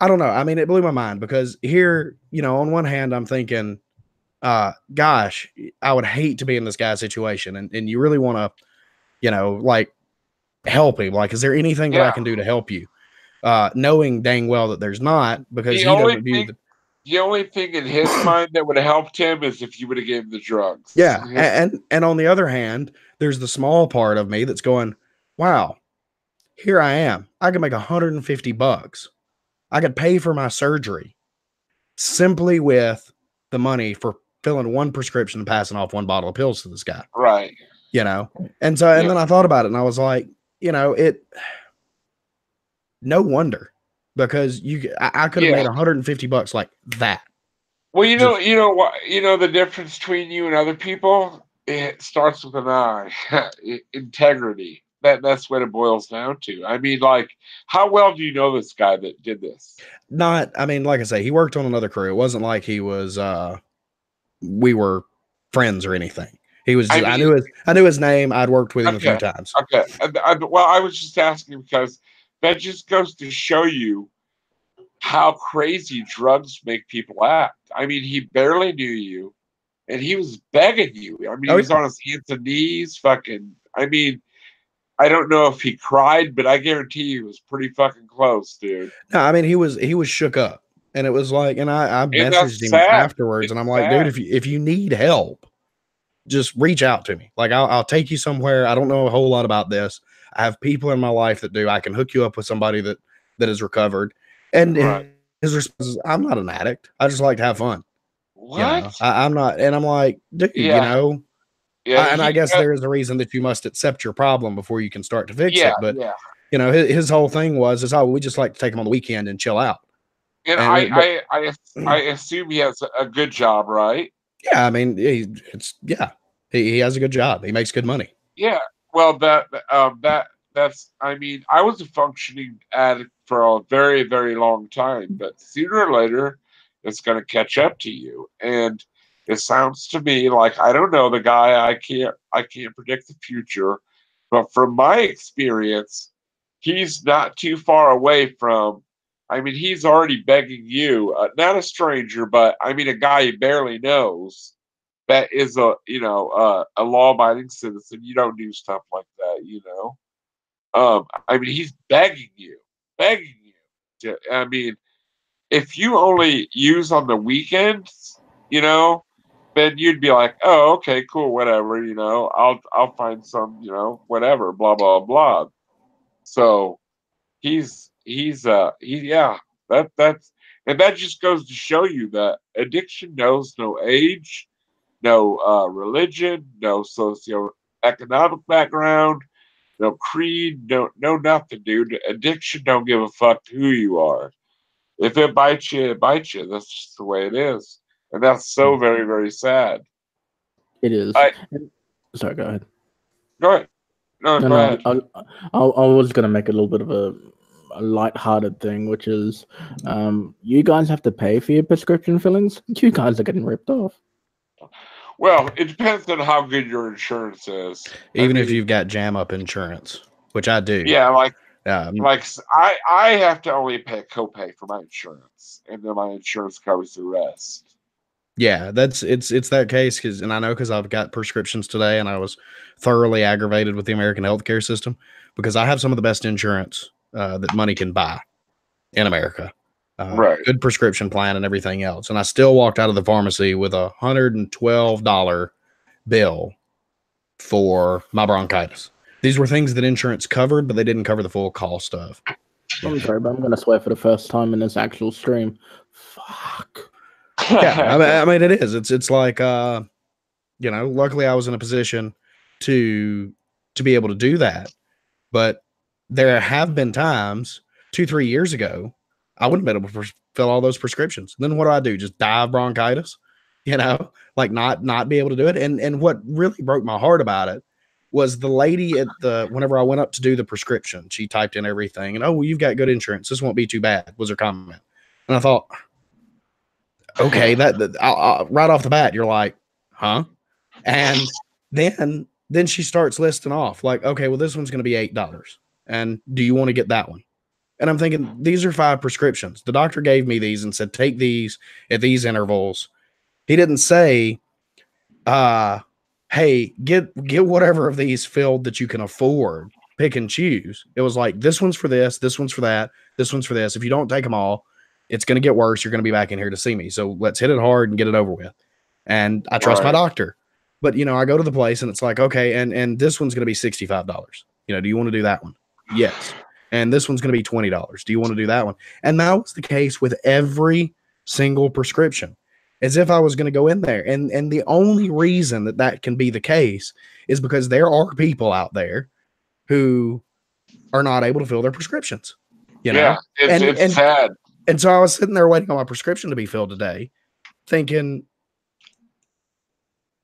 I don't know. I mean, it blew my mind because here, you know, on one hand, I'm thinking, gosh, I would hate to be in this guy's situation. And you really want to, you know, like help him. Like, is there anything that I Yeah. can do to help you? Knowing dang well that there's not, because The he only doesn't view thing the, the only thing in his mind that would have helped him is if you would have gave him the drugs. yeah. And on the other hand, there's the small part of me that's going, wow, here I am. I can make $150. I could pay for my surgery simply with the money for filling one prescription and passing off one bottle of pills to this guy, Right. you know? And so, and Yeah. then I thought about it and I was like, you know, no wonder, because I could have Yeah. made $150 like that. Well, Just, you know what, the difference between you and other people, it starts with an I. Integrity. That's what it boils down to. I mean, like, how well do you know this guy that did this? not, I mean, like I say, he worked on another crew. It wasn't like he was, we were friends or anything. He was I just, mean, I knew his name. I'd worked with him a few okay, times. okay. Well, I was just asking because that just goes to show you how crazy drugs make people act. I mean, he barely knew you, and he was begging you. I mean, he Oh was yeah. on his hands and knees, fucking. I mean, I don't know if he cried, but I guarantee he was pretty fucking close, dude. No, I mean, he was shook up, and it was like, and I And messaged that's him sad. afterwards, and I'm It's like, dude, sad. if you need help, just reach out to me. Like, I'll take you somewhere. I don't know a whole lot about this. I have people in my life that do. I can hook you up with somebody that is recovered. And Right. his response is, I'm not an addict. I just like to have fun. You know, What? I'm not. And I'm like, dude, you Yeah. know, Yeah. and I guess there is a reason that you must accept your problem before you can start to fix Yeah. it. But Yeah. you know, his whole thing was, oh, we just like to take him on the weekend and chill out. And And but I assume he has a good job, right? yeah, I mean, he has a good job. He makes good money. Yeah. Well, that's. I mean, I was a functioning addict for a very very long time, but sooner or later, it's going to catch up to you. And it sounds to me like, I don't know the guy. I can't predict the future, but from my experience, he's not too far away from. I mean, he's already begging you, not a stranger, but I mean a guy he barely knows, that is a law abiding citizen. You don't do stuff like that. I mean, he's begging you. I mean, if you only use on the weekends, then you'd be like, oh, okay, cool, whatever. I'll find some, whatever, blah blah blah. So yeah, that's and that just goes to show you that addiction knows no age, no religion, no socioeconomic background, no creed, no nothing, dude. Addiction don't give a fuck who you are. If it bites you, it bites you. That's just the way it is, and that's so very very sad. It is. I Sorry, go ahead. Go ahead. No, No, go no, ahead. I was gonna make a little bit of a light-hearted thing, which is, you guys have to pay for your prescription fillings. You guys are getting ripped off. Well, it depends on how good your insurance is. Even if you've got jam up insurance, which I do. Yeah, Um, I have to only pay a copay for my insurance, and then my insurance covers the rest. yeah, it's that case and I know because I've got prescriptions today, and I was thoroughly aggravated with the American healthcare system because I have some of the best insurance that money can buy in America. Right. Good prescription plan and everything else. And I still walked out of the pharmacy with $112 bill for my bronchitis. These were things that insurance covered, but they didn't cover the full cost of. I'm sorry, but I'm gonna swear for the first time in this actual stream. Fuck. Yeah, I mean it is. It's like luckily I was in a position to be able to do that. But there have been times 2-3 years ago I wouldn't have been able to fill all those prescriptions. Then what do? Just die of bronchitis? Like not be able to do it. And what really broke my heart about it was the lady at whenever I went up to do the prescription, she typed in everything and, oh, well, you've got good insurance. This won't be too bad, was her comment. And I thought, okay, that right off the bat, you're like, huh? And then she starts listing off like, okay, well, this one's going to be $8. And do you want to get that one? And I'm thinking, these are 5 prescriptions. The doctor gave me these and said, take these at these intervals. He didn't say, hey, get whatever of these filled that you can afford. Pick and choose. It was like, this one's for this one's for that, this one's for this. If you don't take them all, it's going to get worse. You're going to be back in here to see me. So let's hit it hard and get it over with. And I trust my doctor. But, I go to the place and it's like, okay, and this one's going to be $65. Do you want to do that one? Yes. And this one's going to be $20. Do you want to do that one? And that was the case with every single prescription, as if I was going to go in there. And the only reason that can be the case is because there are people out there who are not able to fill their prescriptions. Yeah, it's sad. And so I was sitting there waiting on my prescription to be filled today, thinking,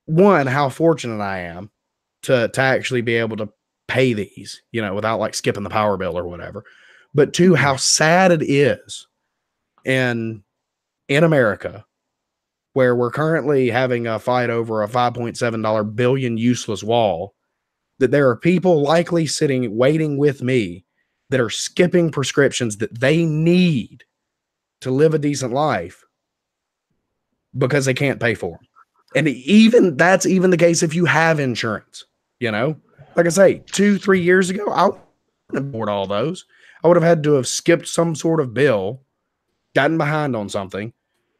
one, how fortunate I am to actually be able to pay these, without like skipping the power bill or whatever. But two, how sad it is in America, where we're currently having a fight over a $5.7 billion useless wall, that there are people likely sitting waiting with me that are skipping prescriptions that they need to live a decent life because they can't pay for them. And that's even the case if you have insurance, like I say, 2-3 years ago, I wouldn't have afford all those. I would have had to have skipped some sort of bill, gotten behind on something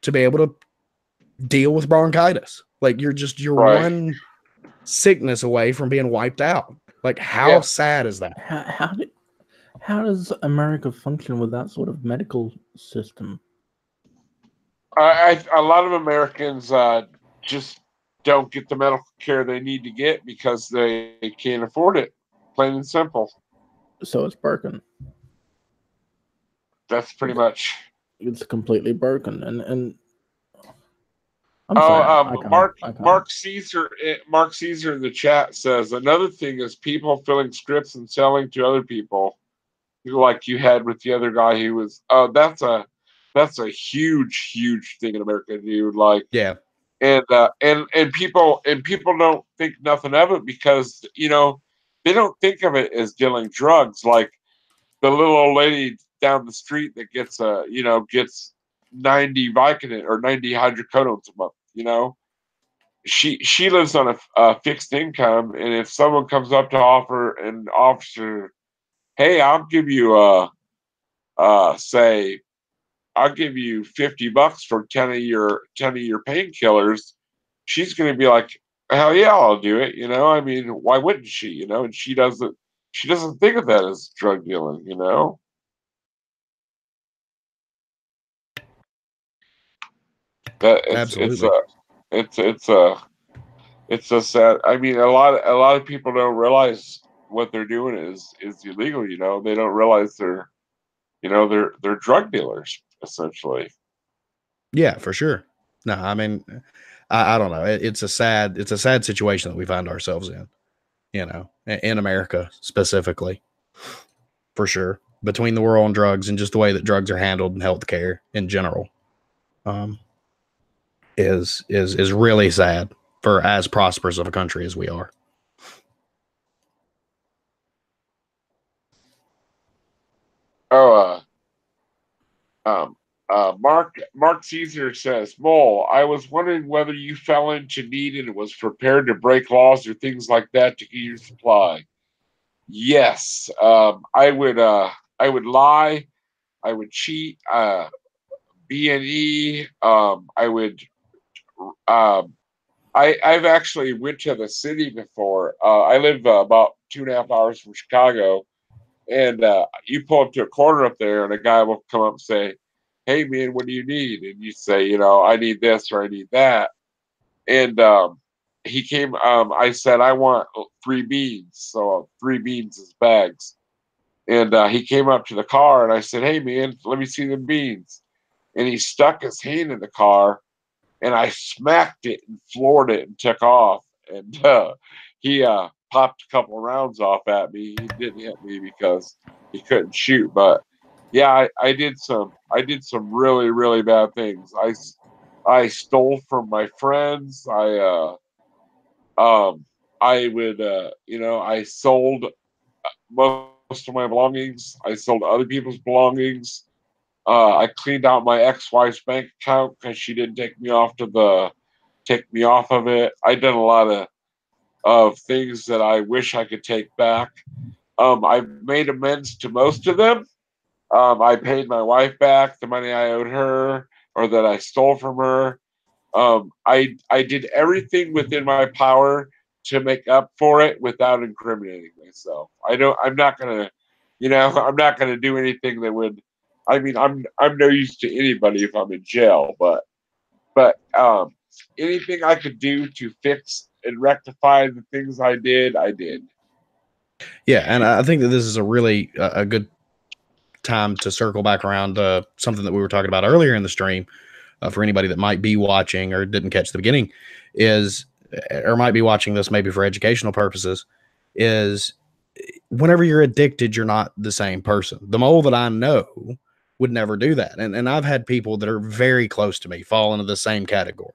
to be able to deal with bronchitis. Like you're Right. one sickness away from being wiped out. Like how sad is that? How does America function with that sort of medical system? A lot of Americans just don't get the medical care they need to get because they can't afford it. Plain and simple. So it's broken. That's pretty much. It's completely broken, and Mark Caesar in the chat says another thing is people filling scripts and selling to other people, like you had with the other guy who was. Oh, that's a huge thing in America, dude. Like, yeah, and people don't think nothing of it because they don't think of it as dealing drugs. Like the little old lady down the street that gets gets 90 Vicodin or 90 hydrocodones a month. She lives on a fixed income, and if someone comes up to offers her, hey, I'll give you say I'll give you $50 for 10 of your painkillers, she's going to be like, hell yeah, I'll do it. I mean, why wouldn't she? And she doesn't think of that as drug dealing. That absolutely. It's a sad. I mean, a lot of people don't realize what they're doing is illegal. They don't realize they're drug dealers essentially. Yeah, for sure. No, I mean, I don't know. It's a sad situation that we find ourselves in, in America specifically, for sure. Between the war on drugs and just the way that drugs are handled in healthcare in general, is really sad for as prosperous of a country as we are. Mark Caesar says, Mole, I was wondering whether you fell into need and was prepared to break laws or things like that to get your supply. Yes, I would lie, I would cheat, B&E, I would I've actually went to the city before. I live about 2.5 hours from Chicago, and you pull up to a corner up there, and a guy will come up and say, "Hey, man, what do you need?" And you say, "I need this or I need that." And he came. I said, "I want 3 beans," so 3 beans is bags. And he came up to the car, and I said, "Hey, man, let me see them beans." And he stuck his hand in the car, and I smacked it and floored it and took off. And he popped a couple of rounds off at me. He didn't hit me because he couldn't shoot, but yeah, I did some really really bad things. I stole from my friends. Um I would I sold most of my belongings. I sold other people's belongings. I cleaned out my ex-wife's bank account because she didn't take me off of it. I did a lot of things that I wish I could take back. I've made amends to most of them. I paid my wife back the money I owed her or that I stole from her. I did everything within my power to make up for it without incriminating myself. I'm not gonna, I'm not gonna do anything that would. I mean, I'm no use to anybody if I'm in jail, but anything I could do to fix and rectify the things I did. Yeah, and I think that this is a really a good time to circle back around to something that we were talking about earlier in the stream. For anybody that might be watching or didn't catch the beginning, is or might be watching this maybe for educational purposes, is whenever you're addicted, you're not the same person. The mole that I know would never do that. And I've had people that are very close to me fall into the same category,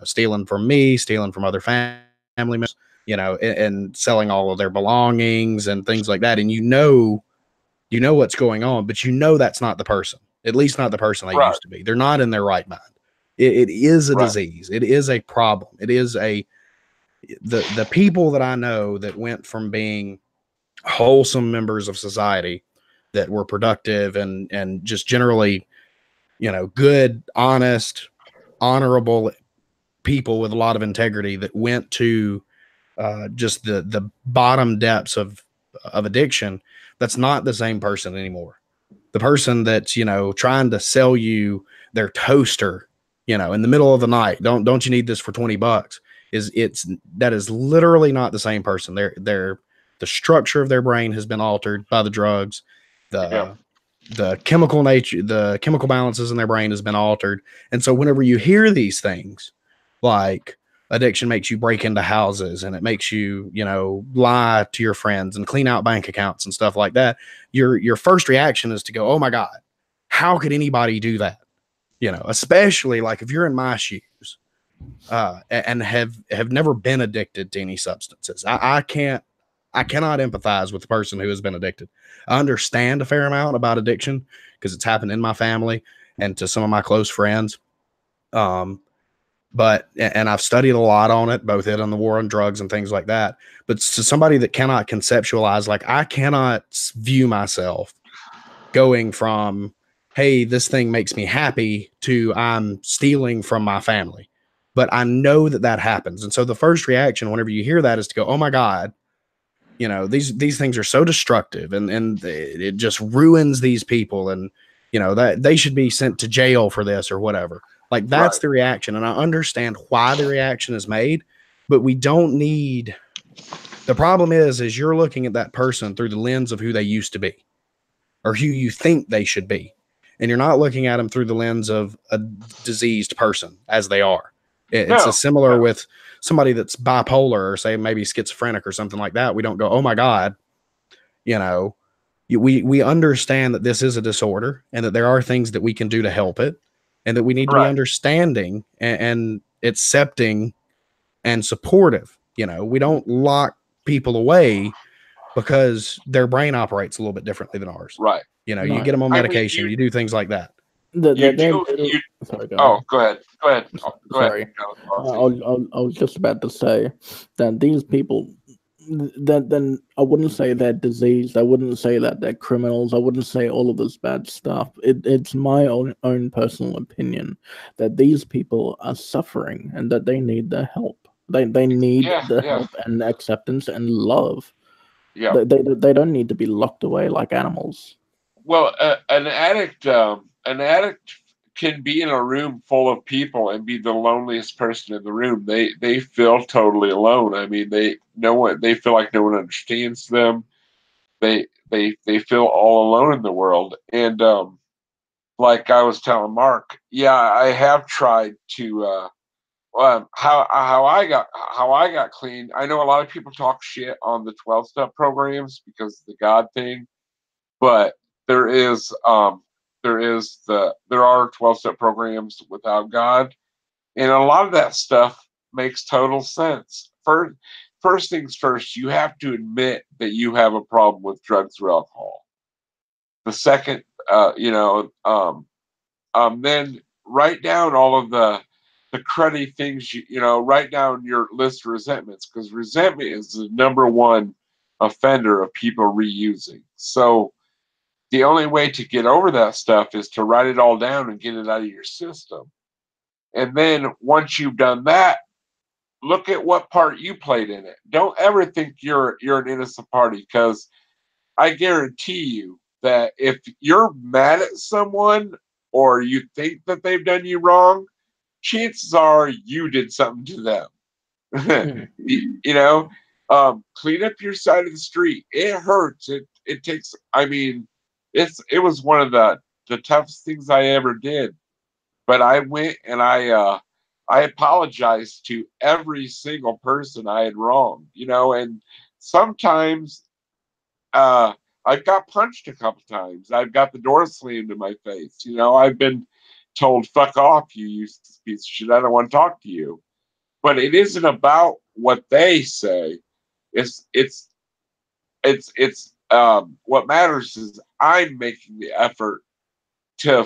stealing from me, stealing from other family members, and selling all of their belongings and things like that. And what's going on, but that's not the person, at least not the person they Right, used to be. They're not in their right mind. It is a right, disease. It is a problem. It is the people that I know that went from being wholesome members of society that were productive and just generally, good, honest, honorable people with a lot of integrity that went to just the bottom depths of addiction. That's not the same person anymore. The person that's trying to sell you their toaster, in the middle of the night, don't you need this for $20, that is literally not the same person. The structure of their brain has been altered by the drugs. yeah, The chemical balances in their brain has been altered. And so whenever you hear these things, like addiction makes you break into houses and it makes you, lie to your friends and clean out bank accounts and stuff like that, your first reaction is to go, oh my God, how could anybody do that? Especially like if you're in my shoes, and have never been addicted to any substances. I cannot empathize with the person who has been addicted. I understand a fair amount about addiction because it's happened in my family and to some of my close friends. And I've studied a lot on it, both it and the war on drugs and things like that. But to somebody that cannot conceptualize, like I cannot view myself going from, hey, this thing makes me happy to I'm stealing from my family. But I know that happens. And so the first reaction whenever you hear that is to go, oh my God, these things are so destructive and it just ruins these people. And, that they should be sent to jail for this or whatever. Like that's right. the reaction. And I understand why the reaction is made, but we don't need, the problem is you're looking at that person through the lens of who they used to be or who you think they should be. And you're not looking at them through the lens of a diseased person as they are. It's a No, similar no, with somebody that's bipolar or say maybe schizophrenic or something like that. We don't go, oh my God, we understand that this is a disorder and that there are things that we can do to help it and that we need to be right, understanding and accepting and supportive. We don't lock people away because their brain operates a little bit differently than ours. right. You get No, them on I mean, medication, you do things like that. you they're do you. sorry, go Oh, ahead. go ahead, go ahead, go ahead. Sorry. Ozzy. I was just about to say that these people, then I wouldn't say they're diseased. I wouldn't say that they're criminals. I wouldn't say all of this bad stuff. It's my own personal opinion that these people are suffering and that they need their help. They need Yeah, the yeah, help and acceptance and love. yeah. They don't need to be locked away like animals. Well, an addict can be in a room full of people and be the loneliest person in the room. They feel totally alone. I mean, they feel like no one understands them. They feel all alone in the world. And like I was telling Mark, yeah, I have tried to how I got clean. I know a lot of people talk shit on the 12-step programs because of the God thing, but there is there are 12-step programs without God, and a lot of that stuff makes total sense. First things first, you have to admit that you have a problem with drugs or alcohol. The second, then write down all of the cruddy things write down your list of resentments, because resentment is the number one offender of people reusing. So the only way to get over that stuff is to write it all down and get it out of your system. And then once you've done that, look at what part you played in it. Don't ever think you're an innocent party, because I guarantee you that if you're mad at someone or you think that they've done you wrong, chances are you did something to them. Mm. Clean up your side of the street. It hurts. It takes. I mean, it was one of the toughest things I ever did. But I went and I apologized to every single person I had wronged. And sometimes I've got punched a couple times. I've got the door slammed in my face. I've been told, "Fuck off, you useless piece of shit. I don't want to talk to you." But it isn't about what they say. It's what matters is I'm making the effort to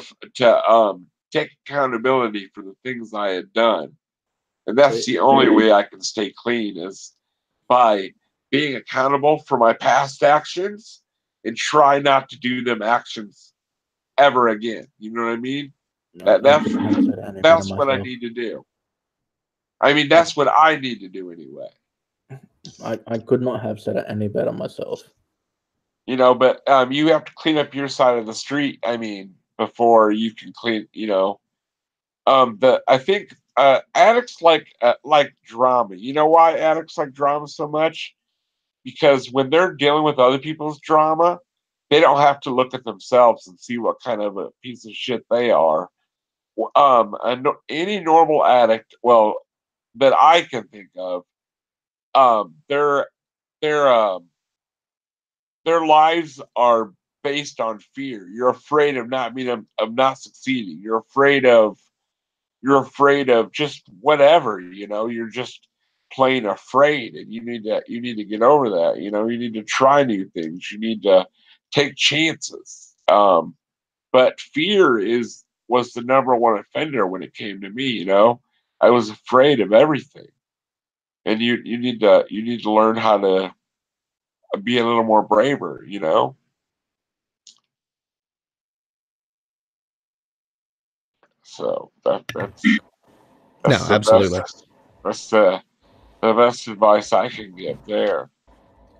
take accountability for the things I had done, and that's See, the only way I can stay clean, is by being accountable for my past actions and try not to do them actions ever again. You know what I mean? no, That I that's couldn't have said it any better that's what I myself. need to do. I mean, that's what I need to do anyway. I could not have said it any better myself. But you have to clean up your side of the street. I mean, before you can clean. I think addicts like drama. You know why addicts like drama so much? Because when they're dealing with other people's drama, they don't have to look at themselves and see what kind of a piece of shit they are. Any normal addict, well, that I can think of, um, their their um, their lives are based on fear. You're afraid of not succeeding. You're afraid of just whatever. You're just plain afraid, and you need to get over that. You need to try new things. You need to take chances. But fear was the number one offender when it came to me. I was afraid of everything, and you need to learn how to be a little more braver. So No, that's the absolutely. best that's the best advice I can give there.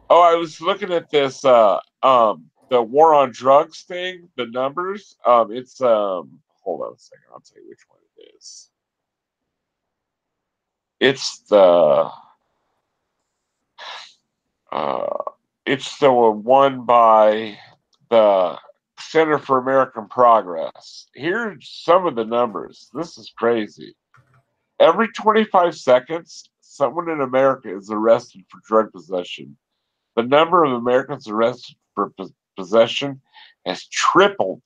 Oh, I was looking at this the war on drugs thing, the numbers. It's hold on a second, I'll tell you which one it is. It's uh the one by the Center for American Progress. Here's some of the numbers. This is crazy. Every 25 seconds, someone in America is arrested for drug possession. The number of Americans arrested for possession has tripled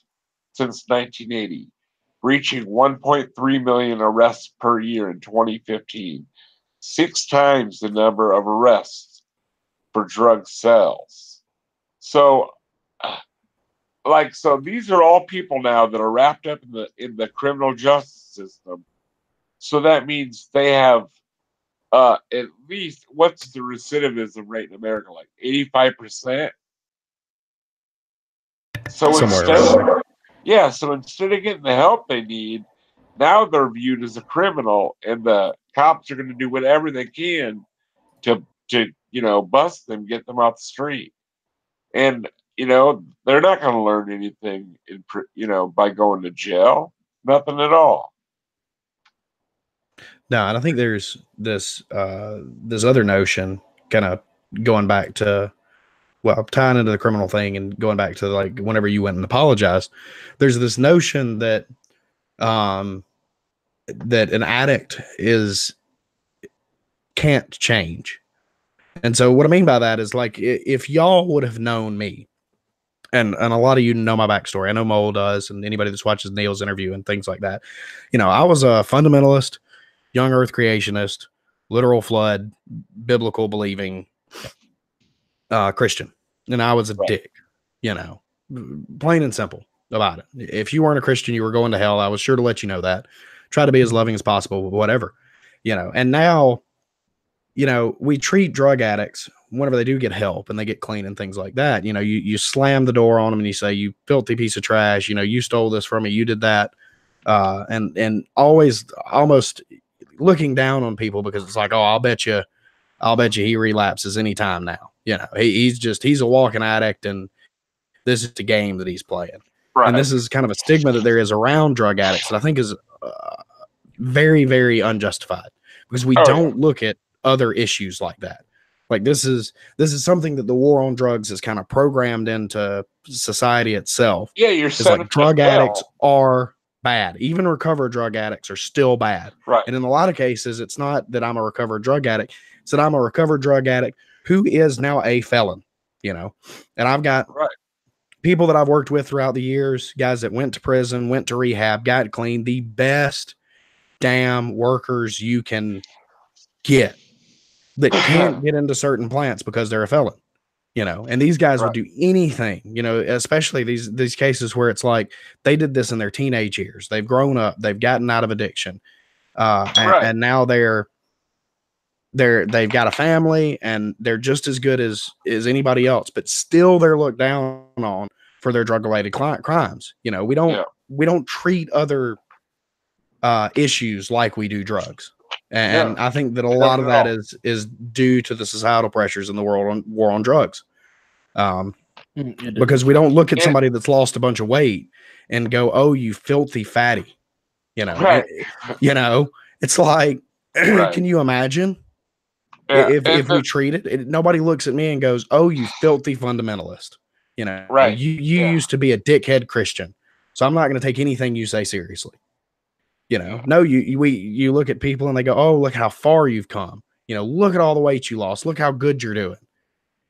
since 1980, reaching 1.3 million arrests per year in 2015, 6 times the number of arrests for drug sales. So, so these are all people now that are wrapped up in the criminal justice system. So that means they have at least, what's the recidivism rate in America, like 85%? So Somewhere instead around of there. yeah, so instead of getting the help they need, now they're viewed as a criminal, and the cops are going to do whatever they can to bust them, get them off the street, and they're not going to learn anything by going to jail, nothing at all. No, and I think there's this other notion, kind of going back to, well, tying into the criminal thing and going back to like whenever you went and apologized. There's this notion that that an addict can't change. And so what I mean by that is, like, if y'all would have known me, and a lot of you know my backstory. I know Mole does, and anybody that's watches Neil's interview and things like that. I was a fundamentalist, young earth creationist, literal flood, biblical believing Christian. And I was a dick, plain and simple about it. If you weren't a Christian, you were going to hell. I was sure to let you know that. Try to be as loving as possible, whatever, and now, we treat drug addicts whenever they do get help and they get clean and things like that. You slam the door on them and you say, "You filthy piece of trash. You stole this from me. You did that." And always almost looking down on people because it's like, "Oh, I'll bet you he relapses anytime now." He's a walking addict, and this is the game that he's playing. Right. And this is kind of a stigma that there is around drug addicts that I think is very, very unjustified, because we don't look at other issues like that. Like, this is something that the war on drugs is kind of programmed into society itself. Yeah, it's like drug addicts are bad. Even recovered drug addicts are still bad. Right. And in a lot of cases, it's not that I'm a recovered drug addict. It's that I'm a recovered drug addict who is now a felon, and I've got people that I've worked with throughout the years, guys that went to prison, went to rehab, got clean, the best damn workers you can get that can't get into certain plants because they're a felon, and these guys would do anything, especially these cases where it's like they did this in their teenage years. They've grown up, they've gotten out of addiction, and now they've got a family and they're just as good as anybody else, but still they're looked down on for their drug related crimes. We don't treat other issues like we do drugs. And I think that a lot of that is due to the societal pressures in the world on war on drugs. Because we don't look at somebody that's lost a bunch of weight and go, "Oh, you filthy fatty." It's like, can you imagine if we treat it? Nobody looks at me and goes, "Oh, you filthy fundamentalist." You used to be a dickhead Christian, so I'm not going to take anything you say seriously. No, you look at people and they go, "Oh, look how far you've come. Look at all the weight you lost. Look how good you're doing."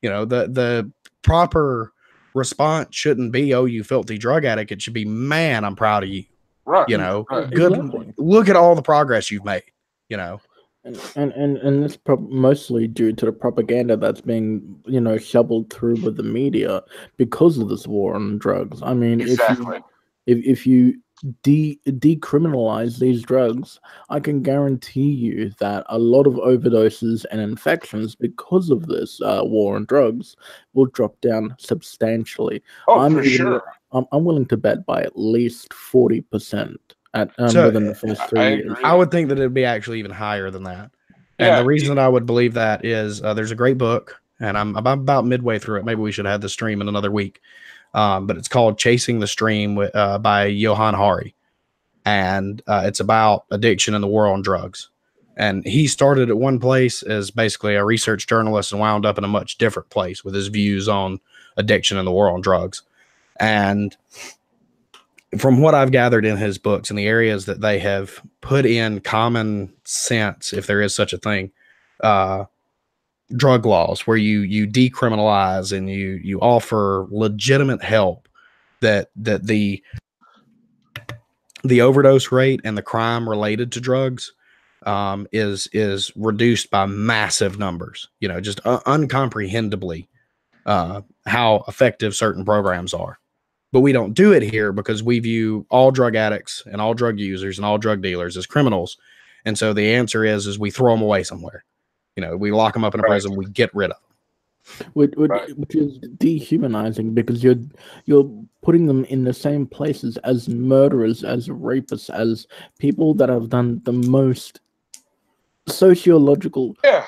The proper response shouldn't be, "Oh, you filthy drug addict." It should be, "Man, I'm proud of you." Right. Good. Exactly. Look at all the progress you've made. And it's mostly due to the propaganda that's being shoveled through with the media because of this war on drugs. I mean, exactly. if you decriminalize these drugs, I can guarantee you that a lot of overdoses and infections because of this war on drugs will drop down substantially. For sure. I'm willing to bet by at least 40% within the first 3 years. I would think that it'd be actually even higher than that. And the reason that I would believe that is there's a great book, and I'm about midway through it. Maybe we should have the stream in another week. But it's called Chasing the Stream by Johann Hari. And it's about addiction in the war on drugs. And he started at one place as basically a research journalist and wound up in a much different place with his views on addiction and the war on drugs. And from what I've gathered in his books and the areas that they have put in common sense, if there is such a thing, drug laws where you decriminalize and you offer legitimate help, that the overdose rate and the crime related to drugs is reduced by massive numbers, just uncomprehendibly how effective certain programs are. But we don't do it here because we view all drug addicts and all drug users and all drug dealers as criminals. And so the answer is we throw them away somewhere. We lock them up in a prison, we get rid of them. which is dehumanizing because you're putting them in the same places as murderers, as rapists, as people that have done the most sociological Yeah.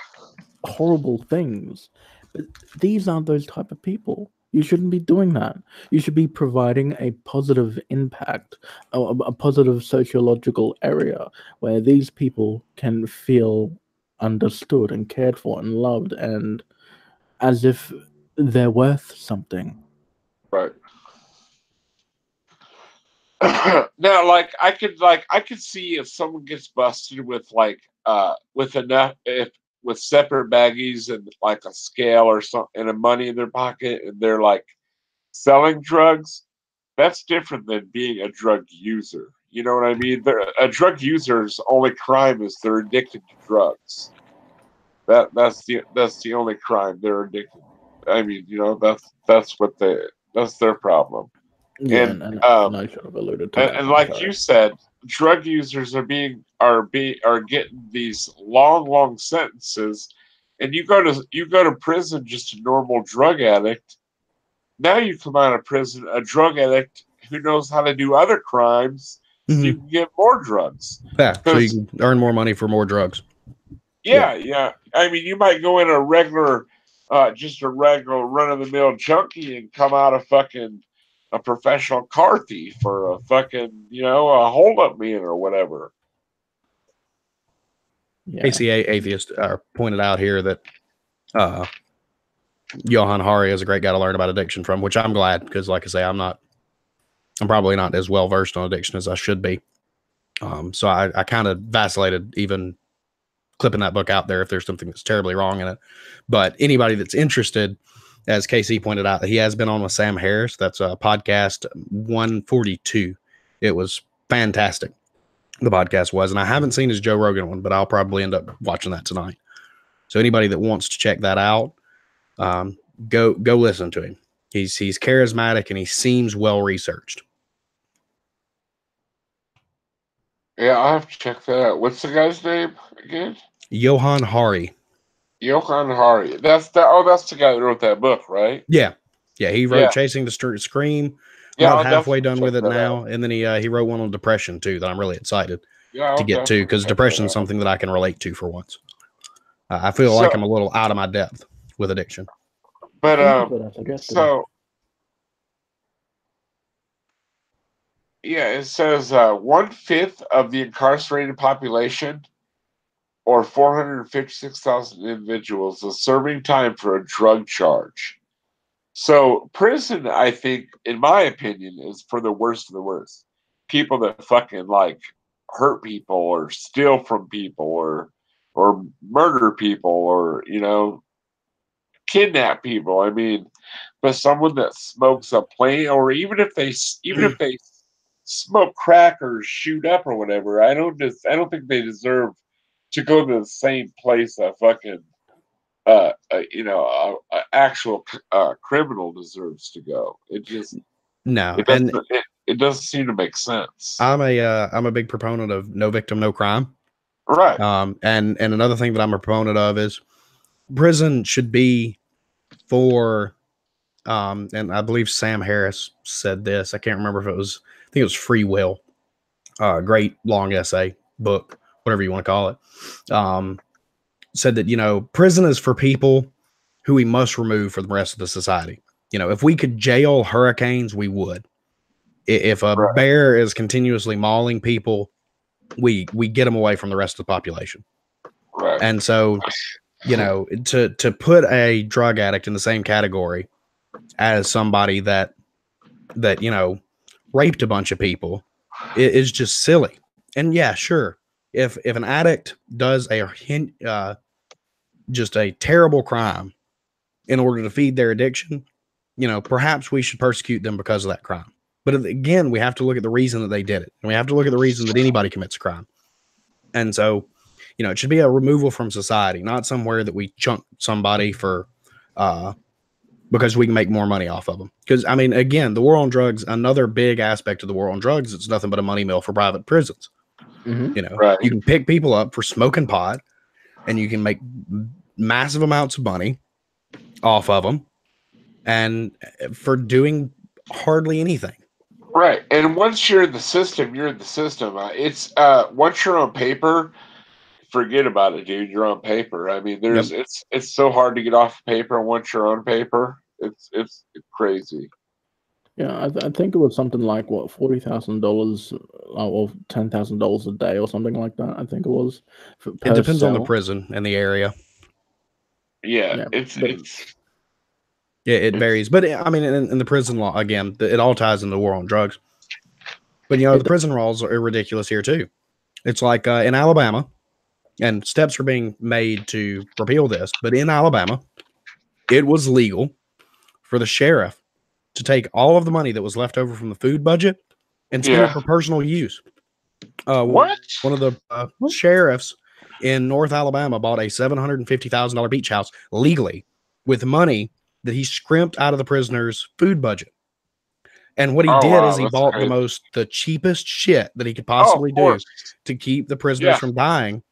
horrible things. But these aren't those type of people. You shouldn't be doing that. You should be providing a positive impact, a positive sociological area where these people can feel understood and cared for and loved and as if they're worth something. Right. Now, I could see if someone gets busted with enough if with separate baggies and like a scale or something and a money in their pocket and they're like selling drugs. That's different than being a drug user. You know what I mean? A drug user's only crime is they're addicted to drugs. That's the only crime they're addicted. I mean, that's their problem. Yeah, And and I should have alluded to that. and I'm like sorry. you said, drug users are getting these long sentences, and you go to prison just a normal drug addict. Now you come out of prison a drug addict who knows how to do other crimes, so you Mhm. can get more drugs. Yeah, so you Because can earn more money for more drugs. yeah. I mean, you might go in just a regular run of the mill junkie and come out a professional car thief or a hold up man or whatever. Yeah, ACA atheist pointed out here that Johan Hari is a great guy to learn about addiction from, which I'm glad because, like I say, I'm probably not as well versed on addiction as I should be. So I kind of vacillated even clipping that book out there if there's something that's terribly wrong in it. But anybody that's interested, as KC pointed out, he has been on with Sam Harris. That's a podcast 142. It was fantastic. The podcast was, and I haven't seen his Joe Rogan one, but I'll probably end up watching that tonight. So anybody that wants to check that out, go listen to him. He's charismatic and he seems well researched. Yeah, I'll have to check that out. What's the guy's name again? Johan Hari. Johan Hari. That's the guy that wrote that book, right? Yeah. He wrote Yeah. Chasing the Scream. I'm Yeah, about I'll halfway definitely done check with it that now, out. and then he wrote one on depression too that I'm really excited Yeah, to I'll get to definitely because check depression that is out. something that I can relate to for once. I feel So, like I'm a little out of my depth with addiction. but thank you for that suggestion. so yeah, it says 1/5 of the incarcerated population, or 456,000 individuals, is serving time for a drug charge. So prison, I think, in my opinion, is for the worst of the worst. People that fucking like hurt people or steal from people or murder people or kidnap people. I mean, but someone that smokes a plant or even if they smoke crack or shoot up or whatever, I don't think they deserve to go to the same place a fucking actual criminal deserves to go. No, It and doesn't it doesn't seem to make sense. I'm a big proponent of no victim, no crime. Right. And another thing that I'm a proponent of is prison should be for, and I believe Sam Harris said this. I can't remember if I think it was Free Will. Great long essay, book, whatever you want to call it. Said that, prison is for people who we must remove from the rest of the society. If we could jail hurricanes, we would. If a Right. bear is continuously mauling people, we get them away from the rest of the population. Right. And so, to put a drug addict in the same category as somebody that raped a bunch of people is just silly. And yeah, sure, if an addict does just a terrible crime in order to feed their addiction, perhaps we should persecute them because of that crime. But again, we have to look at the reason that they did it, and we have to look at the reason that anybody commits a crime. And so, it should be a removal from society, not somewhere that we chunk somebody for because we can make more money off of them. Because, I mean, again, the war on drugs, another big aspect of the war on drugs, it's nothing but a money mill for private prisons. Mm-hmm. Right. You can pick people up for smoking pot and you can make massive amounts of money. off of them, and for doing hardly anything. Right. And once you're in the system, you're in the system. It's once you're on paper, forget about it, dude. You're on paper. I mean, Yep. it's so hard to get off paper once you're on paper. It's crazy. Yeah, I think it was something like what $40,000 or $10,000 a day or something like that. I think it was It per depends on the cell. prison and the area. Yeah, Yeah, it's but it's Yeah, it it's varies. But I mean, in the prison law, again, it all ties into the war on drugs. But, you know, the it prison laws are ridiculous here, too. It's like in Alabama, and steps are being made to repeal this, but in Alabama, it was legal for the sheriff to take all of the money that was left over from the food budget and spend it yeah. for personal use. What? One of the sheriffs in North Alabama bought a $750,000 beach house legally with money that he scrimped out of the prisoner's food budget. And what he Oh did is wow, he that's bought crazy. the cheapest shit that he could Oh, of possibly do course. to keep the prisoners Yeah. from dying,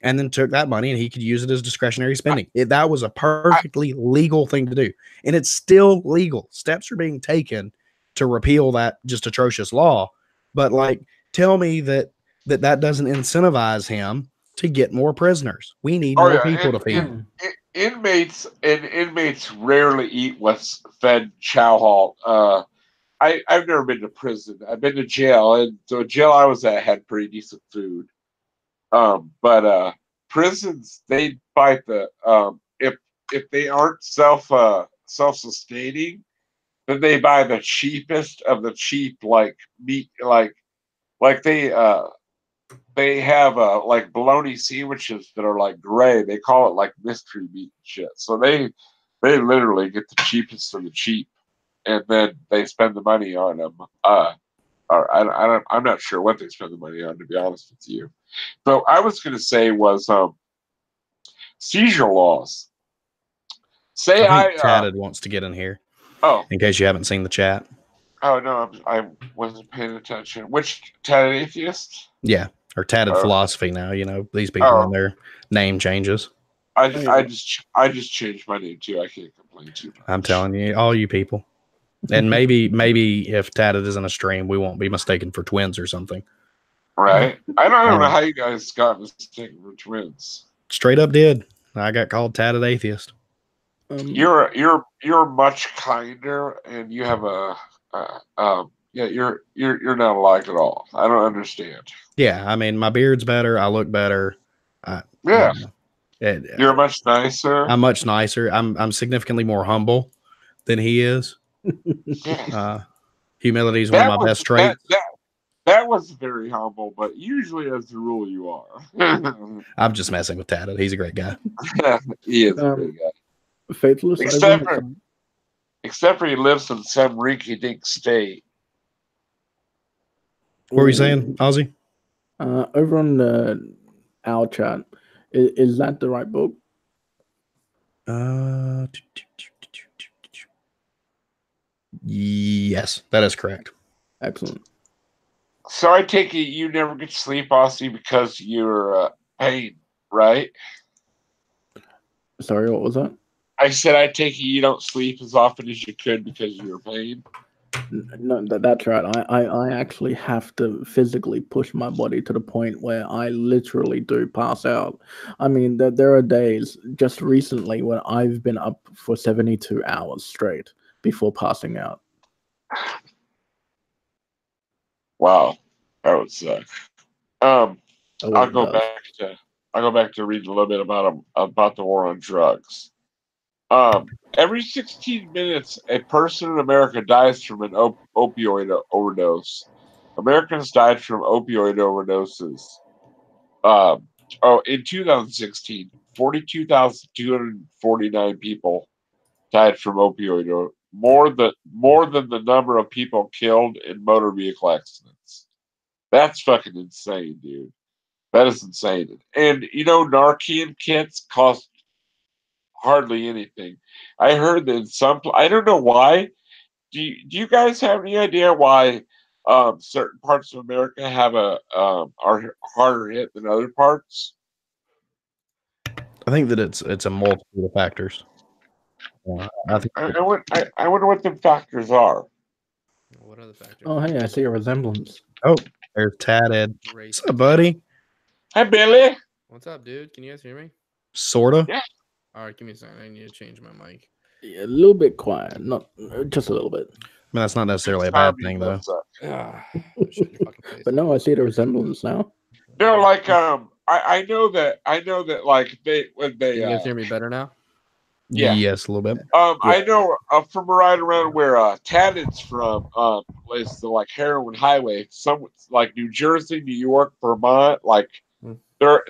and then took that money and he could use it as discretionary spending. That was a I, perfectly legal thing to do. And it's still legal. Steps are being taken to repeal that just atrocious law. But like, tell me that doesn't incentivize him to get more prisoners. We need oh more yeah, people to feed. Hmm. inmates rarely eat what's fed chow hall. I've never been to prison. I've been to jail, and the jail I was at had pretty decent food. But prisons, they fight the if they aren't self sustaining, then they buy the cheapest of the cheap, like meat, like they have like bologna sandwiches that are like gray. They call it like mystery meat and shit. So they literally get the cheapest of the cheap, and then they spend the money on them. Or I'm not sure what they spend the money on, to be honest with you. But I was going to say was seizure laws. Say I think I Tatted wants to get in here oh in case you haven't seen the chat. oh no, I wasn't paying attention. Which Ted atheist? Yeah. Or Tatted Oh philosophy now, you know, these people and oh, their name changes. Oh, yeah. I just changed my name too. I can't complain too I'm much. telling you, all you people. And maybe if Tatted is in a stream, we won't be mistaken for twins or something. Right? I don't know Um, how you guys got mistaken for twins. straight up did. I got called Tatted atheist. Um, You're much kinder, and you have yeah, you're not alike at all. I don't understand. Yeah, I mean, my beard's better. I look better. I, Yeah, you know, it, you're much nicer. I'm much nicer. I'm significantly more humble than he is. Yeah, Humility is one of that my was best traits. that was very humble, but usually, as a rule, you are. I'm just messing with Tatted. He's a great guy. He is a great guy. Faithless over on Except the for side. except for he lives in some rinky-dink state. What were you saying, Ooh. Ozzy? Over on the our chat, is that the right book? Yes, that is correct. Excellent. So I take it you never get to sleep, Aussie, because you're pain, right? Sorry, what was that? I said I take it you don't sleep as often as you could because of your pain. No, that's right. I actually have to physically push my body to the point where I literally do pass out. I mean, there are days just recently when I've been up for 72 hours straight before passing out. Wow, that would suck. Um, Oh, I'll it go does. back to read a little bit about the war on drugs. Every 16 minutes, a person in America dies from an opioid overdose. Americans died from opioid overdoses. In 2016, 42,249 people died from opioid, more than the number of people killed in motor vehicle accidents. That's fucking insane, dude. That is insane. And you know, Narcan kits cost hardly anything. I heard that in I don't know why. Do you guys have any idea why certain parts of America have are harder hit than other parts? I think that it's a multitude of factors. I think I wonder what the factors are. What other factors? Oh, hey, I see a resemblance. Oh, there's Tatted. What's Racist. up, buddy? Hi, Billy. What's up, dude? Can you guys hear me? Sorta. Yeah. All right, give me a second. I need to change my mic. Yeah, a little bit quiet, not just a little bit. I mean, that's not necessarily a bad Tommy thing, though. does that. Shut your fucking face. But no, I see the resemblance now. No, like I know that like when they Can you guys hear me better now? Yeah. Yes, a little bit. I know from right around where Tatted's from, is the like heroin highway, some like New Jersey, New York, Vermont, like Hmm.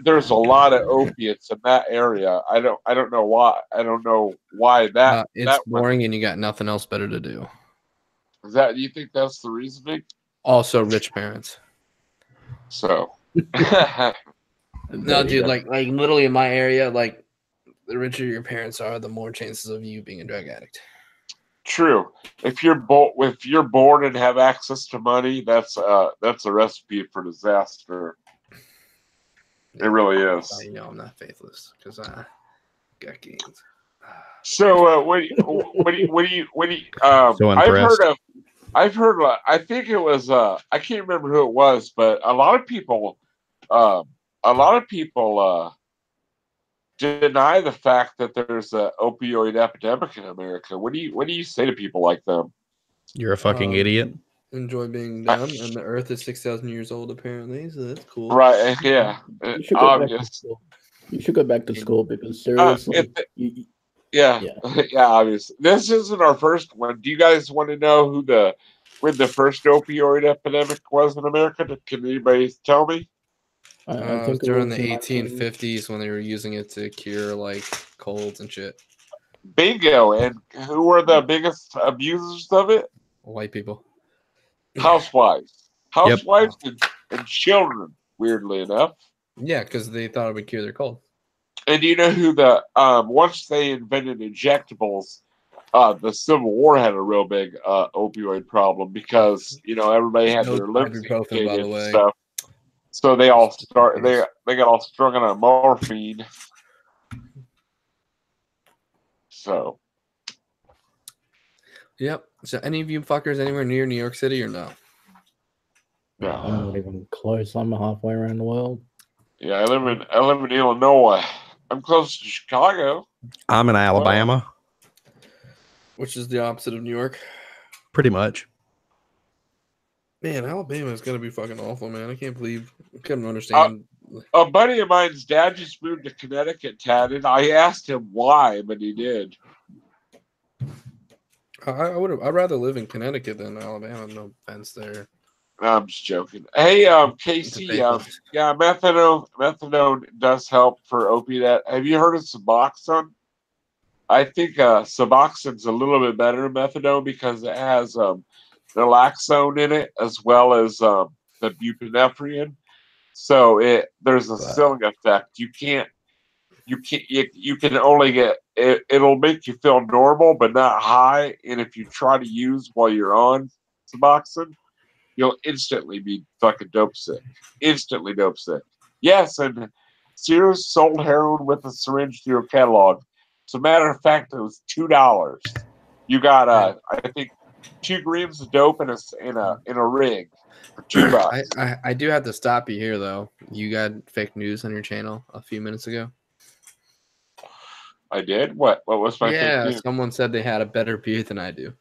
there's a lot of opiates in that area. I don't know why. I don't know why that It's that one, boring and you got nothing else better to do. is that. You think that's the reasoning? Also, rich parents. So No, There you dude, go. like literally in my area, like the richer your parents are, the more chances of you being a drug addict. true. If you're born and have access to money, that's a recipe for disaster. It really is. You know I'm not faithless because I got gains. So So I've heard I think it was I can't remember who it was, but a lot of people deny the fact that there's an opioid epidemic in America. What do you say to people like them? You're a fucking idiot. Enjoy being dumb, and the Earth is 6,000 years old apparently, so that's cool. Right, yeah. You should go back to Obvious. school. You should go back to school because seriously, Yeah. Yeah. Yeah, obviously. This isn't our first one. Do you guys want to know when the first opioid epidemic was in America? Can anybody tell me? I It was think it during was the 19 1850s when they were using it to cure like colds and shit. Bingo. And who were the biggest abusers of it? White people. Housewives. Housewives and children, weirdly enough. Yeah, because they thought it would cure their cold. And do you know who once they invented injectables, the Civil War had a real big opioid problem because everybody had No their limbs ibuprofen, by the amputated and way. stuff. So they all they got all strung on morphine. So Yep. So any of you fuckers anywhere near New York City or no? I'm not even close. I'm halfway around the world. yeah, I live in Illinois. I'm close to Chicago. I'm in Alabama, Which is the opposite of New York. pretty much. Man, Alabama is gonna be fucking awful, man. I can't believe I couldn't understand. A buddy of mine's dad just moved to Connecticut, Tad, and I asked him why, but he did. I'd rather live in Connecticut than Alabama. No offense there. I'm just joking. Hey, Casey, yeah, methadone does help for opiate. Have you heard of Suboxone? I think Suboxone's a little bit better than methadone because it has naloxone in it as well as the buprenorphine. So there's a ceiling effect. You can only get it. It'll make you feel normal but not high. And if you try to use while you're on Suboxone, you'll instantly be fucking dope sick. Instantly dope sick. Yes, and Sears sold heroin with a syringe to your catalog. As a matter of fact, it was $2. You got I think 2 grams of dope in a rig for $2. I do have to stop you here though. You got fake news on your channel a few minutes ago. I did. What was my fake news? Someone said they had a better beard than I do.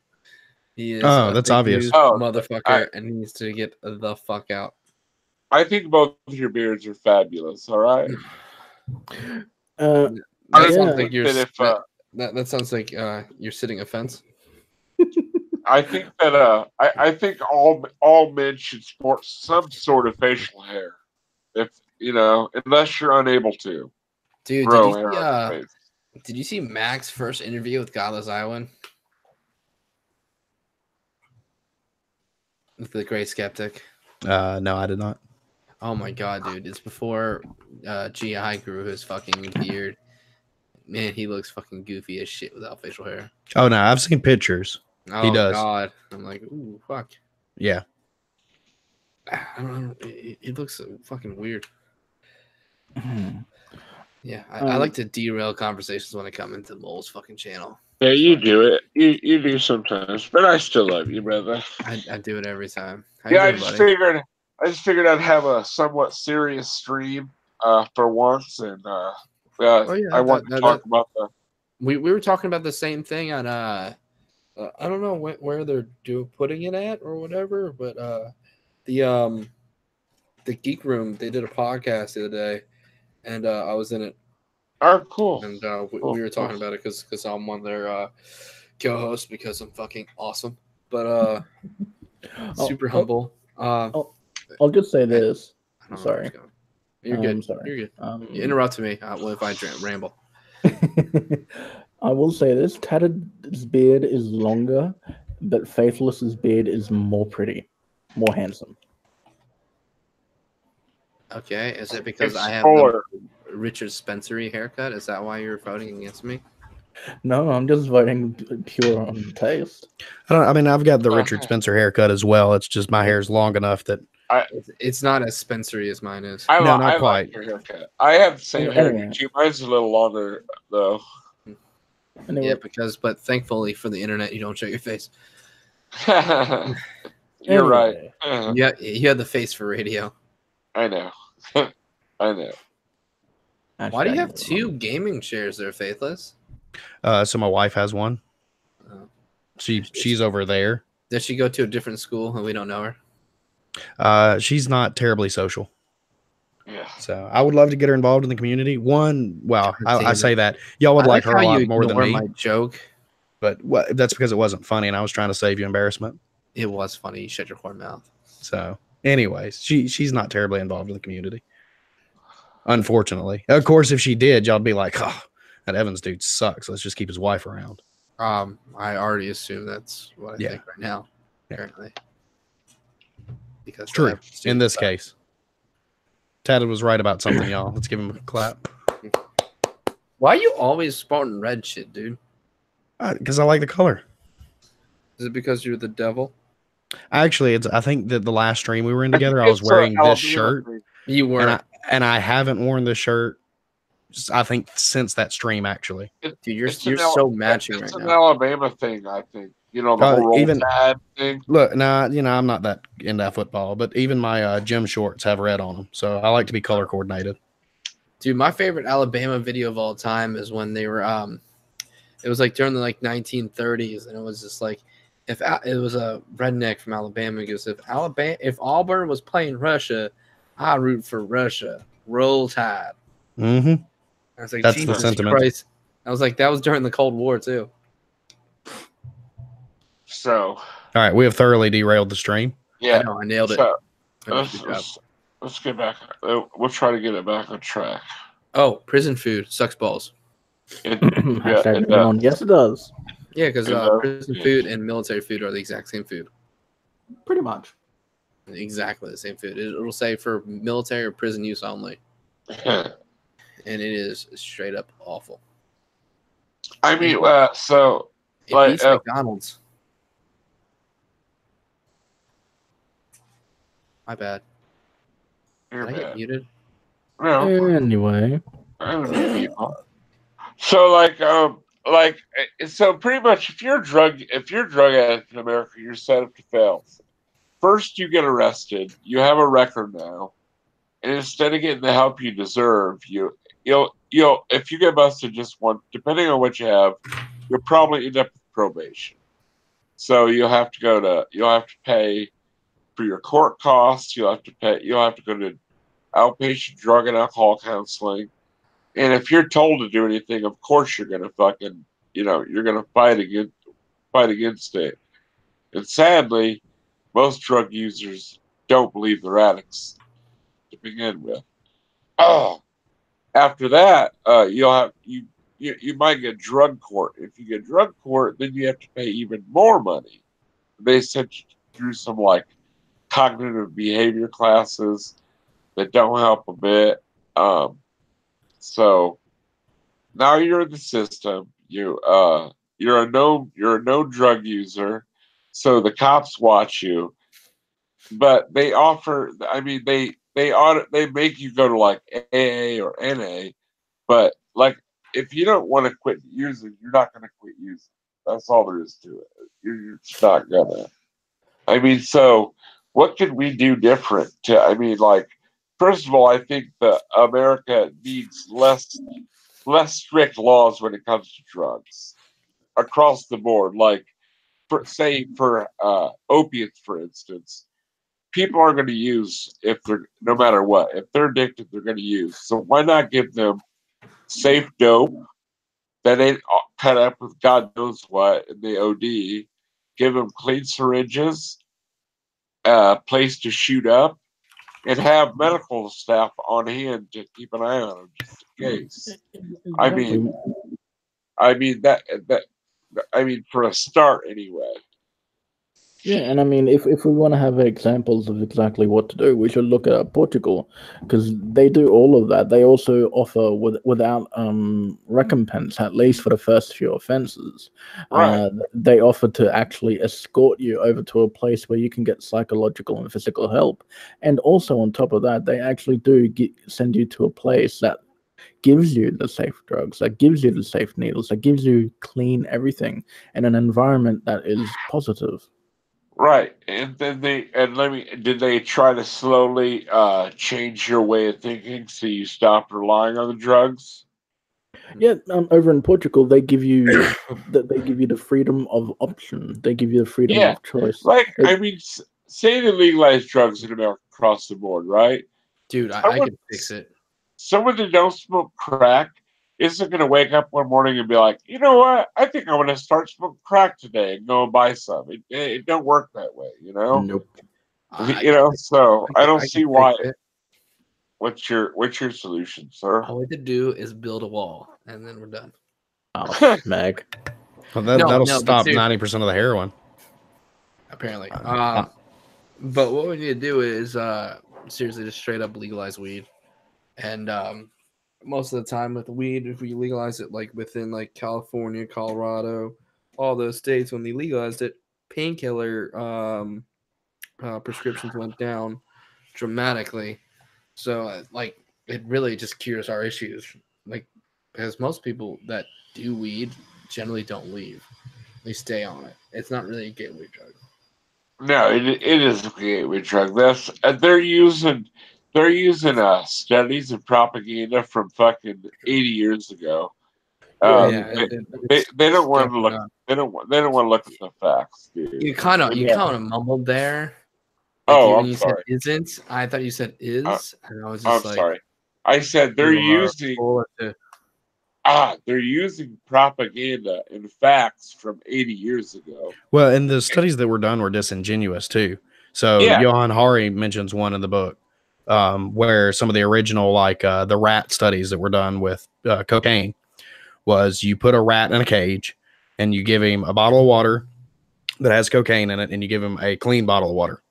He is that's fake obvious. news Oh, motherfucker, and he needs to get the fuck out. I think both of your beards are fabulous. All right. That Yeah. sounds like you're That if, that sounds like you're sitting a fence. I think that I think all men should sport some sort of facial hair, if unless you're unable to Dude, grow hair on your face. did you see Mac's first interview with Godless Iowan? With the Great Skeptic. No, I did not. Oh my god, dude! It's before GI grew his fucking beard. Man, he looks fucking goofy as shit without facial hair. Oh no, I've seen pictures. Oh He does. god, I'm like, ooh, fuck. Yeah. I don't know. It looks so fucking weird. Yeah, I like to derail conversations when I come into Mole's fucking channel. Yeah, you do it. You do sometimes, but I still love you, brother. I do it every time. How Yeah, you doing, buddy? I just figured I'd have a somewhat serious stream for once, and Oh yeah, I want to talk about the. we were talking about the same thing on I don't know where they're putting it at or whatever, but the Geek Room, they did a podcast the other day, and I was in it, Oh, cool. and Cool, we were talking cool. about it because I'm one of their co-hosts because I'm fucking awesome, but super humble. I'll just say this. I don't know where Sorry. it's going. You're good. Sorry. You're good. You interrupted me. What if I ramble? I will say this: Tatted's beard is longer, but Faithless's beard is more pretty, more handsome. Okay, is it because It's I have fuller. the Richard Spencery haircut? Is that why you're voting against me? No, I'm just voting pure on taste. I mean, I've got the Richard Spencer haircut as well. It's just my hair's long enough that It's not as Spencery as mine is. No, not I quite. like your haircut. I have the same hair Anyway. too. Mine's a little longer though. Anyway, Yeah, but thankfully for the internet, you don't show your face. You're right. anyway, Yeah, you had the face for radio. I know. I know. Why do you have hashtag two gaming chairs there, Faithless? so my wife has one. Oh. She's over there. Does she go to a different school and we don't know her? She's not terribly social. Yeah. So I would love to get her involved in the community. Well, I Damn say it. that y'all would I like her how a lot you more than ignore me, my joke. but that's because it wasn't funny, and I was trying to save you embarrassment. It was funny. You shut your whore mouth. So, anyways, she's not terribly involved in the community. Unfortunately, of course, if she did, y'all be like, "Oh, that Evans dude sucks. Let's just keep his wife around." I already assume that's what I Yeah. think right now. Yeah. Apparently, because True. Evans In dude this sucks. case, Tad was right about something, y'all. Let's give him a clap. Why are you always spouting red shit, dude? Because I like the color. Is it because you're the devil? Actually, I think that the last stream we were in together, I was wearing this shirt, You were, and I haven't worn this shirt. I think since that stream, actually. dude. You're It's so matching right It's an now. Alabama thing, I think. You know, the whole roll even- tide thing. Look, now I'm not that into football, but even my gym shorts have red on them, so I like to be color coordinated. Dude, my favorite Alabama video of all time is when they were it was like during the 1930s, and it was just like if it was a redneck from Alabama goes, if Auburn was playing Russia, I root for Russia. Roll Tide. Mm-hmm. I was like, That's the Jesus sentiment. Christ. I was like, that was during the Cold War too. So, All right, we have thoroughly derailed the stream. yeah. I know, I nailed it. So, I did a good job. let's get back. We'll try to get it back on track. Oh, prison food sucks balls. hashtag it going on. Yes, it does. Yeah, because It does. prison food and military food are the exact same food. Pretty much. Exactly the same food. It'll say for military or prison use only, and it is straight up awful. I mean, so It Like, beats McDonald's. My bad. you're Did I get bad. muted? No, Anyway, I don't know people. So so pretty much if you're a drug addict in America, you're set up to fail. First, you get arrested. You have a record now, and instead of getting the help you deserve, you'll if you get busted just once, depending on what you have, you'll probably end up with probation. So you'll have to pay for your court costs. You'll have to go to outpatient drug and alcohol counseling. And if you're told to do anything, of course you're gonna you're gonna fight against it. And sadly, most drug users don't believe they're addicts to begin with. Oh, after that, you might get drug court. If you get drug court, then you have to pay even more money. They send you through some cognitive behavior classes that don't help a bit. So now you're in the system. You're a no drug user, so the cops watch you. But they offer. I mean, they make you go to AA or NA, but if you don't want to quit using, you're not going to quit using. That's all there is to it. You're just not gonna. I mean, so what could we do different? I mean, like, first of all, I think that America needs less strict laws when it comes to drugs across the board. Like, for opiates, for instance, people are going to use if they're no matter what. If they're addicted, they're going to use. So why not give them safe dope that ain't cut up with God knows what in the OD? Give them clean syringes, place to shoot up, and have medical staff on hand to keep an eye on them just in case. I Exactly. mean, I mean that I mean for a start anyway. Yeah, and I mean, if we want to have examples of exactly what to do, we should look at Portugal because they do all of that. They also offer without recompense, at least for the first few offenses. Right, They offer to actually escort you over to a place where you can get psychological and physical help, and also on top of that, they actually do send you to a place that gives you the safe drugs, that gives you the safe needles, that gives you clean everything, and an environment that is positive. right. And then did they try to slowly change your way of thinking so you stop relying on the drugs? Yeah, over in Portugal, they give you the freedom of option. They give you the freedom Yeah. of choice. Like They, I mean, say they legalize drugs in America across the board, right? Dude, I Someone could fix it. someone that don't smoke crack isn't going to wake up one morning and be like, you know what? I think I'm going to start smoking crack today and go and buy some. It don't work that way, you know. nope. You know, so I don't I could see fix why. it. What's your solution, sir? All we have to do is build a wall, and then we're done. Oh, smeg. Well, No, that'll no, but stop seriously, 90% of the heroin. apparently. Uh, But what we need to do is seriously just straight up legalize weed. And most of the time with weed, if we legalize it like within like California, Colorado, all those states, when they legalized it, painkiller prescriptions went down dramatically. So like it really just cures our issues. Like because most people that do weed generally don't leave; they stay on it. It's not really a gateway drug. No, it is a gateway drug. That's they're using studies and propaganda from fucking 80 years ago. Yeah, Yeah, They, they it's they don't want to definitely look not. they don't want to look at the facts, dude. You yeah. kind of mumbled there. Like Oh, you, when I'm you said sorry. isn't, I thought you said Uh, is, and I was I'm just like, sorry. I said they're you are using full of shit. they're using propaganda and facts from 80 years ago. well, and the studies that were done were disingenuous too. So Yeah, Johan Hari mentions one in the book where some of the original, like the rat studies that were done with cocaine, was you put a rat in a cage and you give him a bottle of water that has cocaine in it, and you give him a clean bottle of water.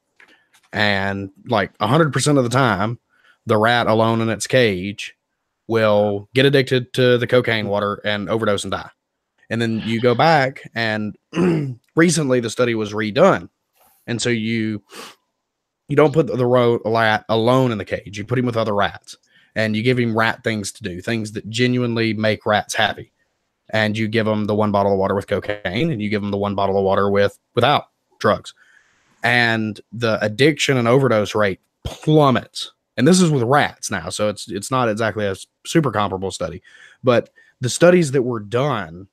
And like 100% of the time, the rat alone in its cage will get addicted to the cocaine water and overdose and die. And then you go back, and recently the study was redone. And so you don't put the rat alone in the cage. You put him with other rats, and you give him rat things to do, things that genuinely make rats happy. And you give them the one bottle of water with cocaine, and you give them the one bottle of water without drugs, and the addiction and overdose rate plummets. And this is with rats now, so it's not exactly a super comparable study, but the studies that were done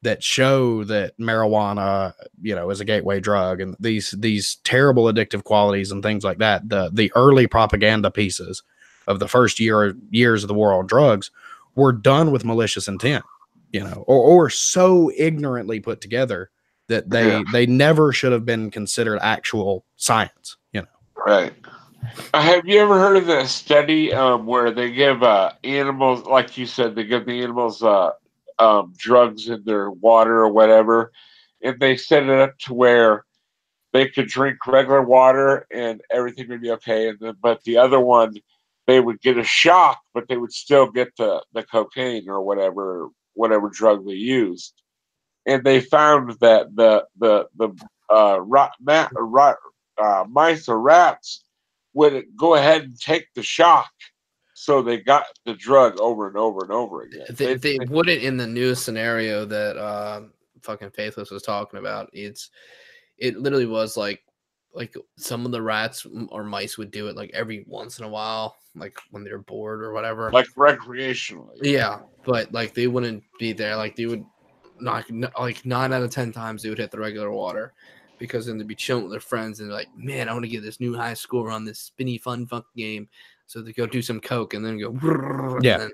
that show that marijuana, is a gateway drug, and these terrible addictive qualities and things like that, the early propaganda pieces of the first years of the war on drugs were done with malicious intent, or so ignorantly put together that yeah, they never should have been considered actual science. right. Have you ever heard of that study where they give animals, like you said, they give the animals drugs in their water or whatever, and they set it up to where they could drink regular water and everything would be okay, but the other one they would get a shock, but they would still get the cocaine or whatever drug they used, and they found that mice or rats would go ahead and take the shock So they got the drug over and over and over again. They wouldn't in the new scenario that fucking Faithless was talking about. It literally was like some of the rats or mice would do it like every once in a while, like when they're bored or whatever. like recreationally. Yeah, but like they wouldn't be there. Like they would not like 9 out of 10 times they would hit the regular water because then they'd be chilling with their friends and they're like, man, I want to get this new high score on this spinny fun funk game. So they go do some coke and then go. Yeah. And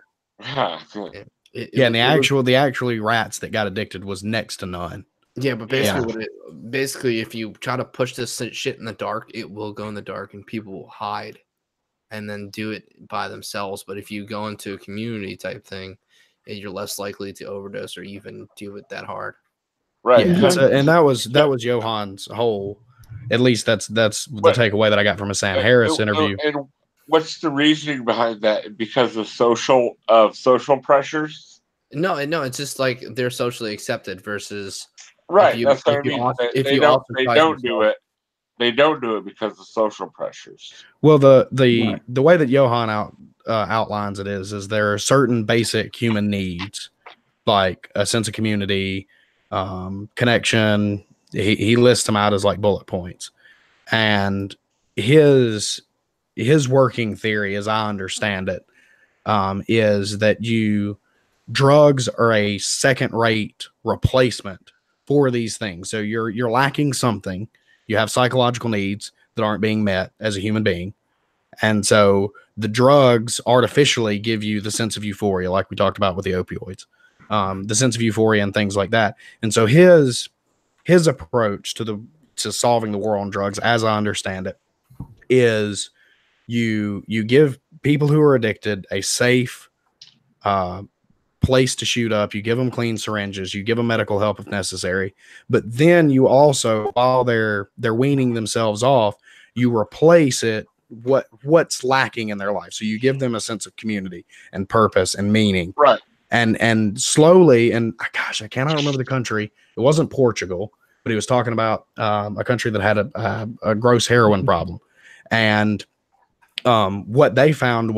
then And the actually rats that got addicted was next to none. Yeah, but basically, if you try to push this shit in the dark, it will go in the dark and people will hide and then do it by themselves. But if you go into a community type thing, you're less likely to overdose or even do it that hard. Right. Yeah, and that was Johan's whole. At least that's the takeaway that I got from a Sam Harris interview. And what's the reasoning behind that? Because of social pressures? No, it's just like they're socially accepted versus right. That's what I mean. They don't do it. They don't do it because of social pressures. Well, the way that Johan outlines it is there are certain basic human needs, like a sense of community, connection. He lists them out as like bullet points, and his working theory, as I understand it, is that drugs are a second-rate replacement for these things. So you're lacking something. You have psychological needs that aren't being met as a human being. And so the drugs artificially give you the sense of euphoria, like we talked about with the opioids, the sense of euphoria and things like that. And so his approach to solving the war on drugs, as I understand it, is you give people who are addicted a safe place to shoot up. You give them clean syringes. You give them medical help if necessary. But then you also, while they're weaning themselves off, you replace it what's lacking in their life. So you give them a sense of community and purpose and meaning. Right. And slowly, and gosh, I cannot remember the country. It wasn't Portugal, but he was talking about a country that had a gross heroin problem. And what they found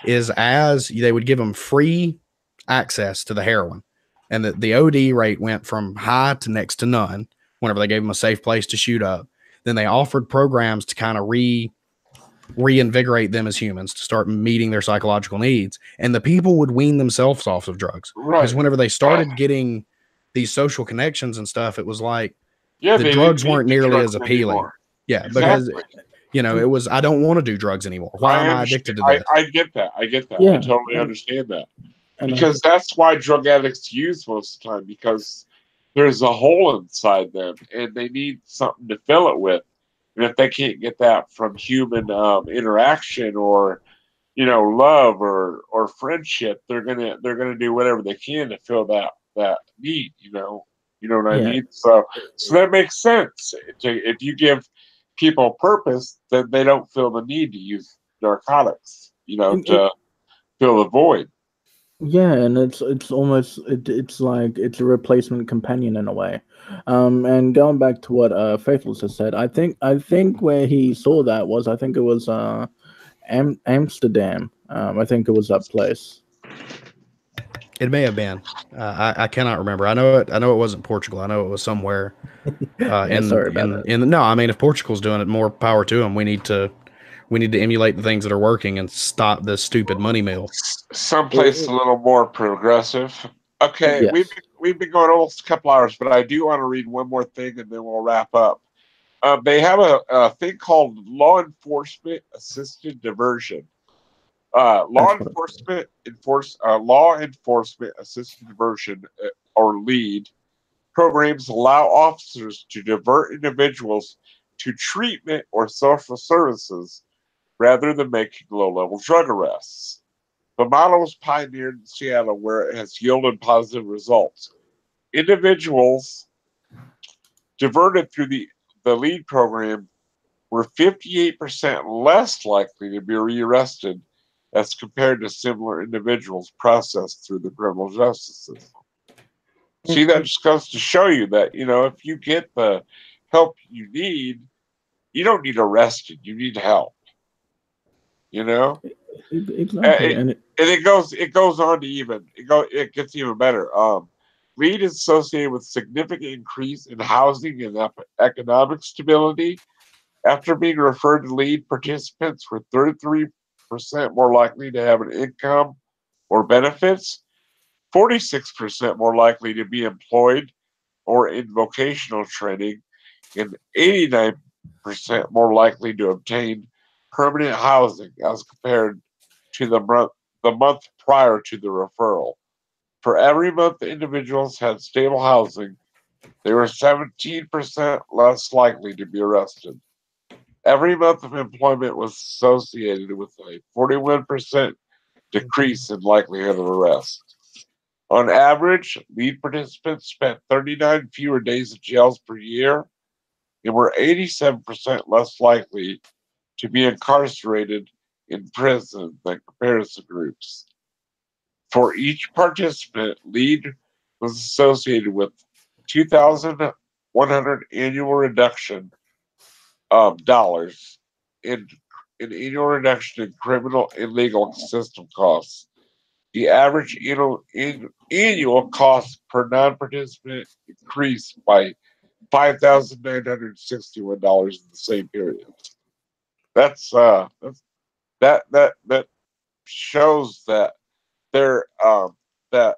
is as they would give them free access to the heroin, and the OD rate went from high to next to none whenever they gave them a safe place to shoot up. Then they offered programs to kind of reinvigorate them as humans, to start meeting their psychological needs. And the people would wean themselves off of drugs. Because whenever they started getting these social connections and stuff, it was like the drugs weren't nearly as appealing. Anymore. Yeah, exactly. Because it was, I don't want to do drugs anymore. Why am I addicted to this? I get that. Yeah, I totally understand that. Because that's why drug addicts use most of the time, because there's a hole inside them and they need something to fill it with. And if they can't get that from human interaction or love or friendship, they're gonna do whatever they can to fill that need. You know what I mean? So that makes sense. If you give people purpose, then they don't feel the need to use narcotics. To fill the void. Yeah, and it's almost it's like it's a replacement companion in a way. And going back to what Faithless has said, I think where he saw that was, I think it was Amsterdam. I think it was that place. It may have been. I cannot remember. I know it wasn't Portugal. I know it was somewhere. Sorry about that. No, I mean, if Portugal's doing it, more power to them. We need to emulate the things that are working and stop this stupid money mill. Someplace a little more progressive. Okay, yes. We've been going almost a couple hours, but I do want to read one more thing and then we'll wrap up. They have a thing called law enforcement assisted diversion. Law enforcement assisted diversion, or LEAD, programs allow officers to divert individuals to treatment or social services rather than making low-level drug arrests. The model was pioneered in Seattle, where it has yielded positive results. Individuals diverted through the LEAD program were 58% less likely to be rearrested as compared to similar individuals processed through the criminal justice system. See, that just goes to show you that, if you get the help you need, you don't need arrested. You need help. Exactly, And it goes on to it gets even better. Lead is associated with significant increase in housing and economic stability. After being referred to lead, participants were 33% more likely to have an income or benefits, 46% more likely to be employed or in vocational training, and 89% more likely to obtain permanent housing as compared to the month prior to the referral. For every month the individuals had stable housing, they were 17% less likely to be arrested. Every month of employment was associated with a 41% decrease in likelihood of arrest. On average, lead participants spent 39 fewer days in jails per year and were 87% less likely to be incarcerated in prison than comparison groups. For each participant, lead was associated with 2,100 annual reduction of dollars in an annual reduction in criminal and legal system costs. The average annual cost per non-participant increased by $5,961 in the same period. That shows that there that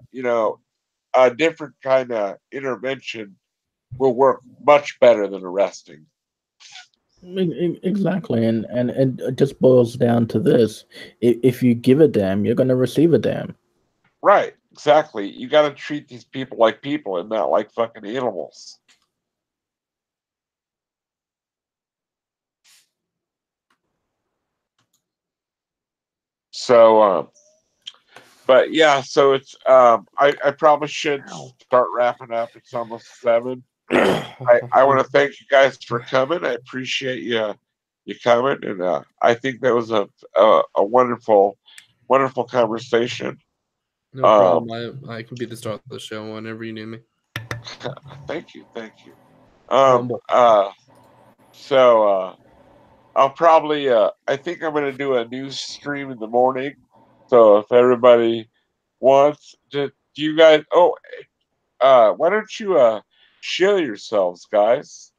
a different kind of intervention will work much better than arresting. Exactly, and it just boils down to this: if you give a damn, you're going to receive a damn. Right, exactly. You got to treat these people like people and not like fucking animals. So, but yeah, so it's I probably should start wrapping up. It's almost 7. I want to thank you guys for coming. I appreciate you coming, and I think that was a wonderful conversation. No problem. I can be the star of the show whenever you need me. Thank you. Humble. So I'll probably I think I'm gonna do a news stream in the morning. So if everybody wants to, do you guys? Oh, why don't you share yourselves, guys?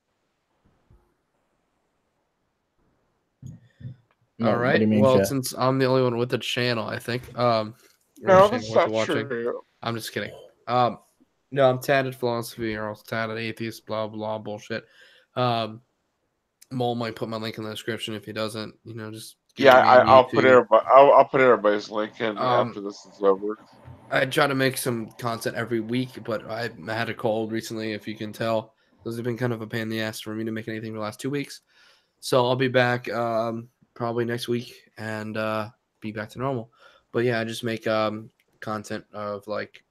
No, All what do right. you mean, Well, chat? since I'm the only one with the channel, I think. Or No, channel that's what not you're watching. true. I'm just kidding. No, I'm tatted philosophy or else tatted atheist, blah blah bullshit. Mole might put my link in the description if he doesn't. Just give Yeah, me a I'll put YouTube. I'll put everybody's link in after this is over. I try to make some content every week, but I had a cold recently, if you can tell. Those have been kind of a pain in the ass for me to make anything for the last 2 weeks. So I'll be back probably next week and be back to normal. But yeah, I just make content of like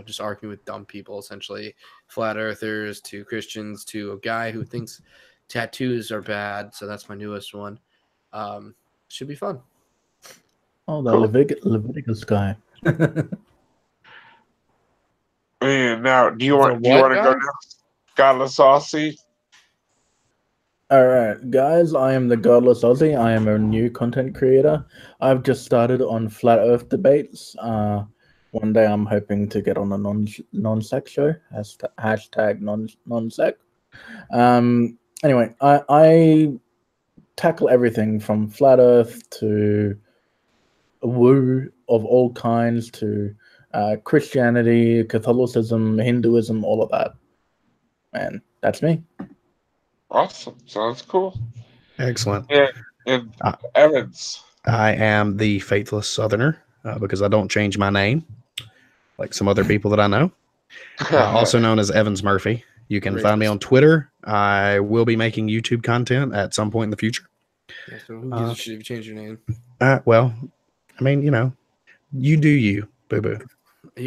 just arguing with dumb people, essentially flat earthers to Christians to a guy who thinks tattoos are bad. So that's my newest one. Should be fun. Oh, the Cool. Leviticus guy. And now, do you The want what to guy? go next, Godless Aussie? All right, guys, I am the Godless Aussie. I am a new content creator. I've just started on Flat Earth debates. One day I'm hoping to get on a non-sec show. Hashtag non-sec. Anyway, I tackle everything from Flat Earth to woo of all kinds to Christianity, Catholicism, Hinduism, all of that. And that's me. Awesome, sounds cool. Excellent. And Uh, Evans. I am the Faithless Southerner because I don't change my name like some other people that I know. Also known as Evans Murphy. You can find me on Twitter. I will be making YouTube content at some point in the future. Yeah, so who gives a shit if you change your name? Well, I mean, you do you, boo boo.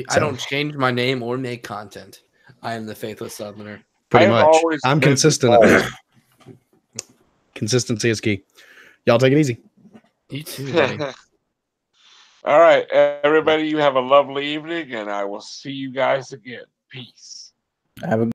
I don't change my name or make content. I am the Faithless Southerner. Pretty I've much. always I'm been consistent at least. Consistency is key. Y'all take it easy. You too, buddy. All right, everybody, you have a lovely evening, and I will see you guys again. Peace. Have a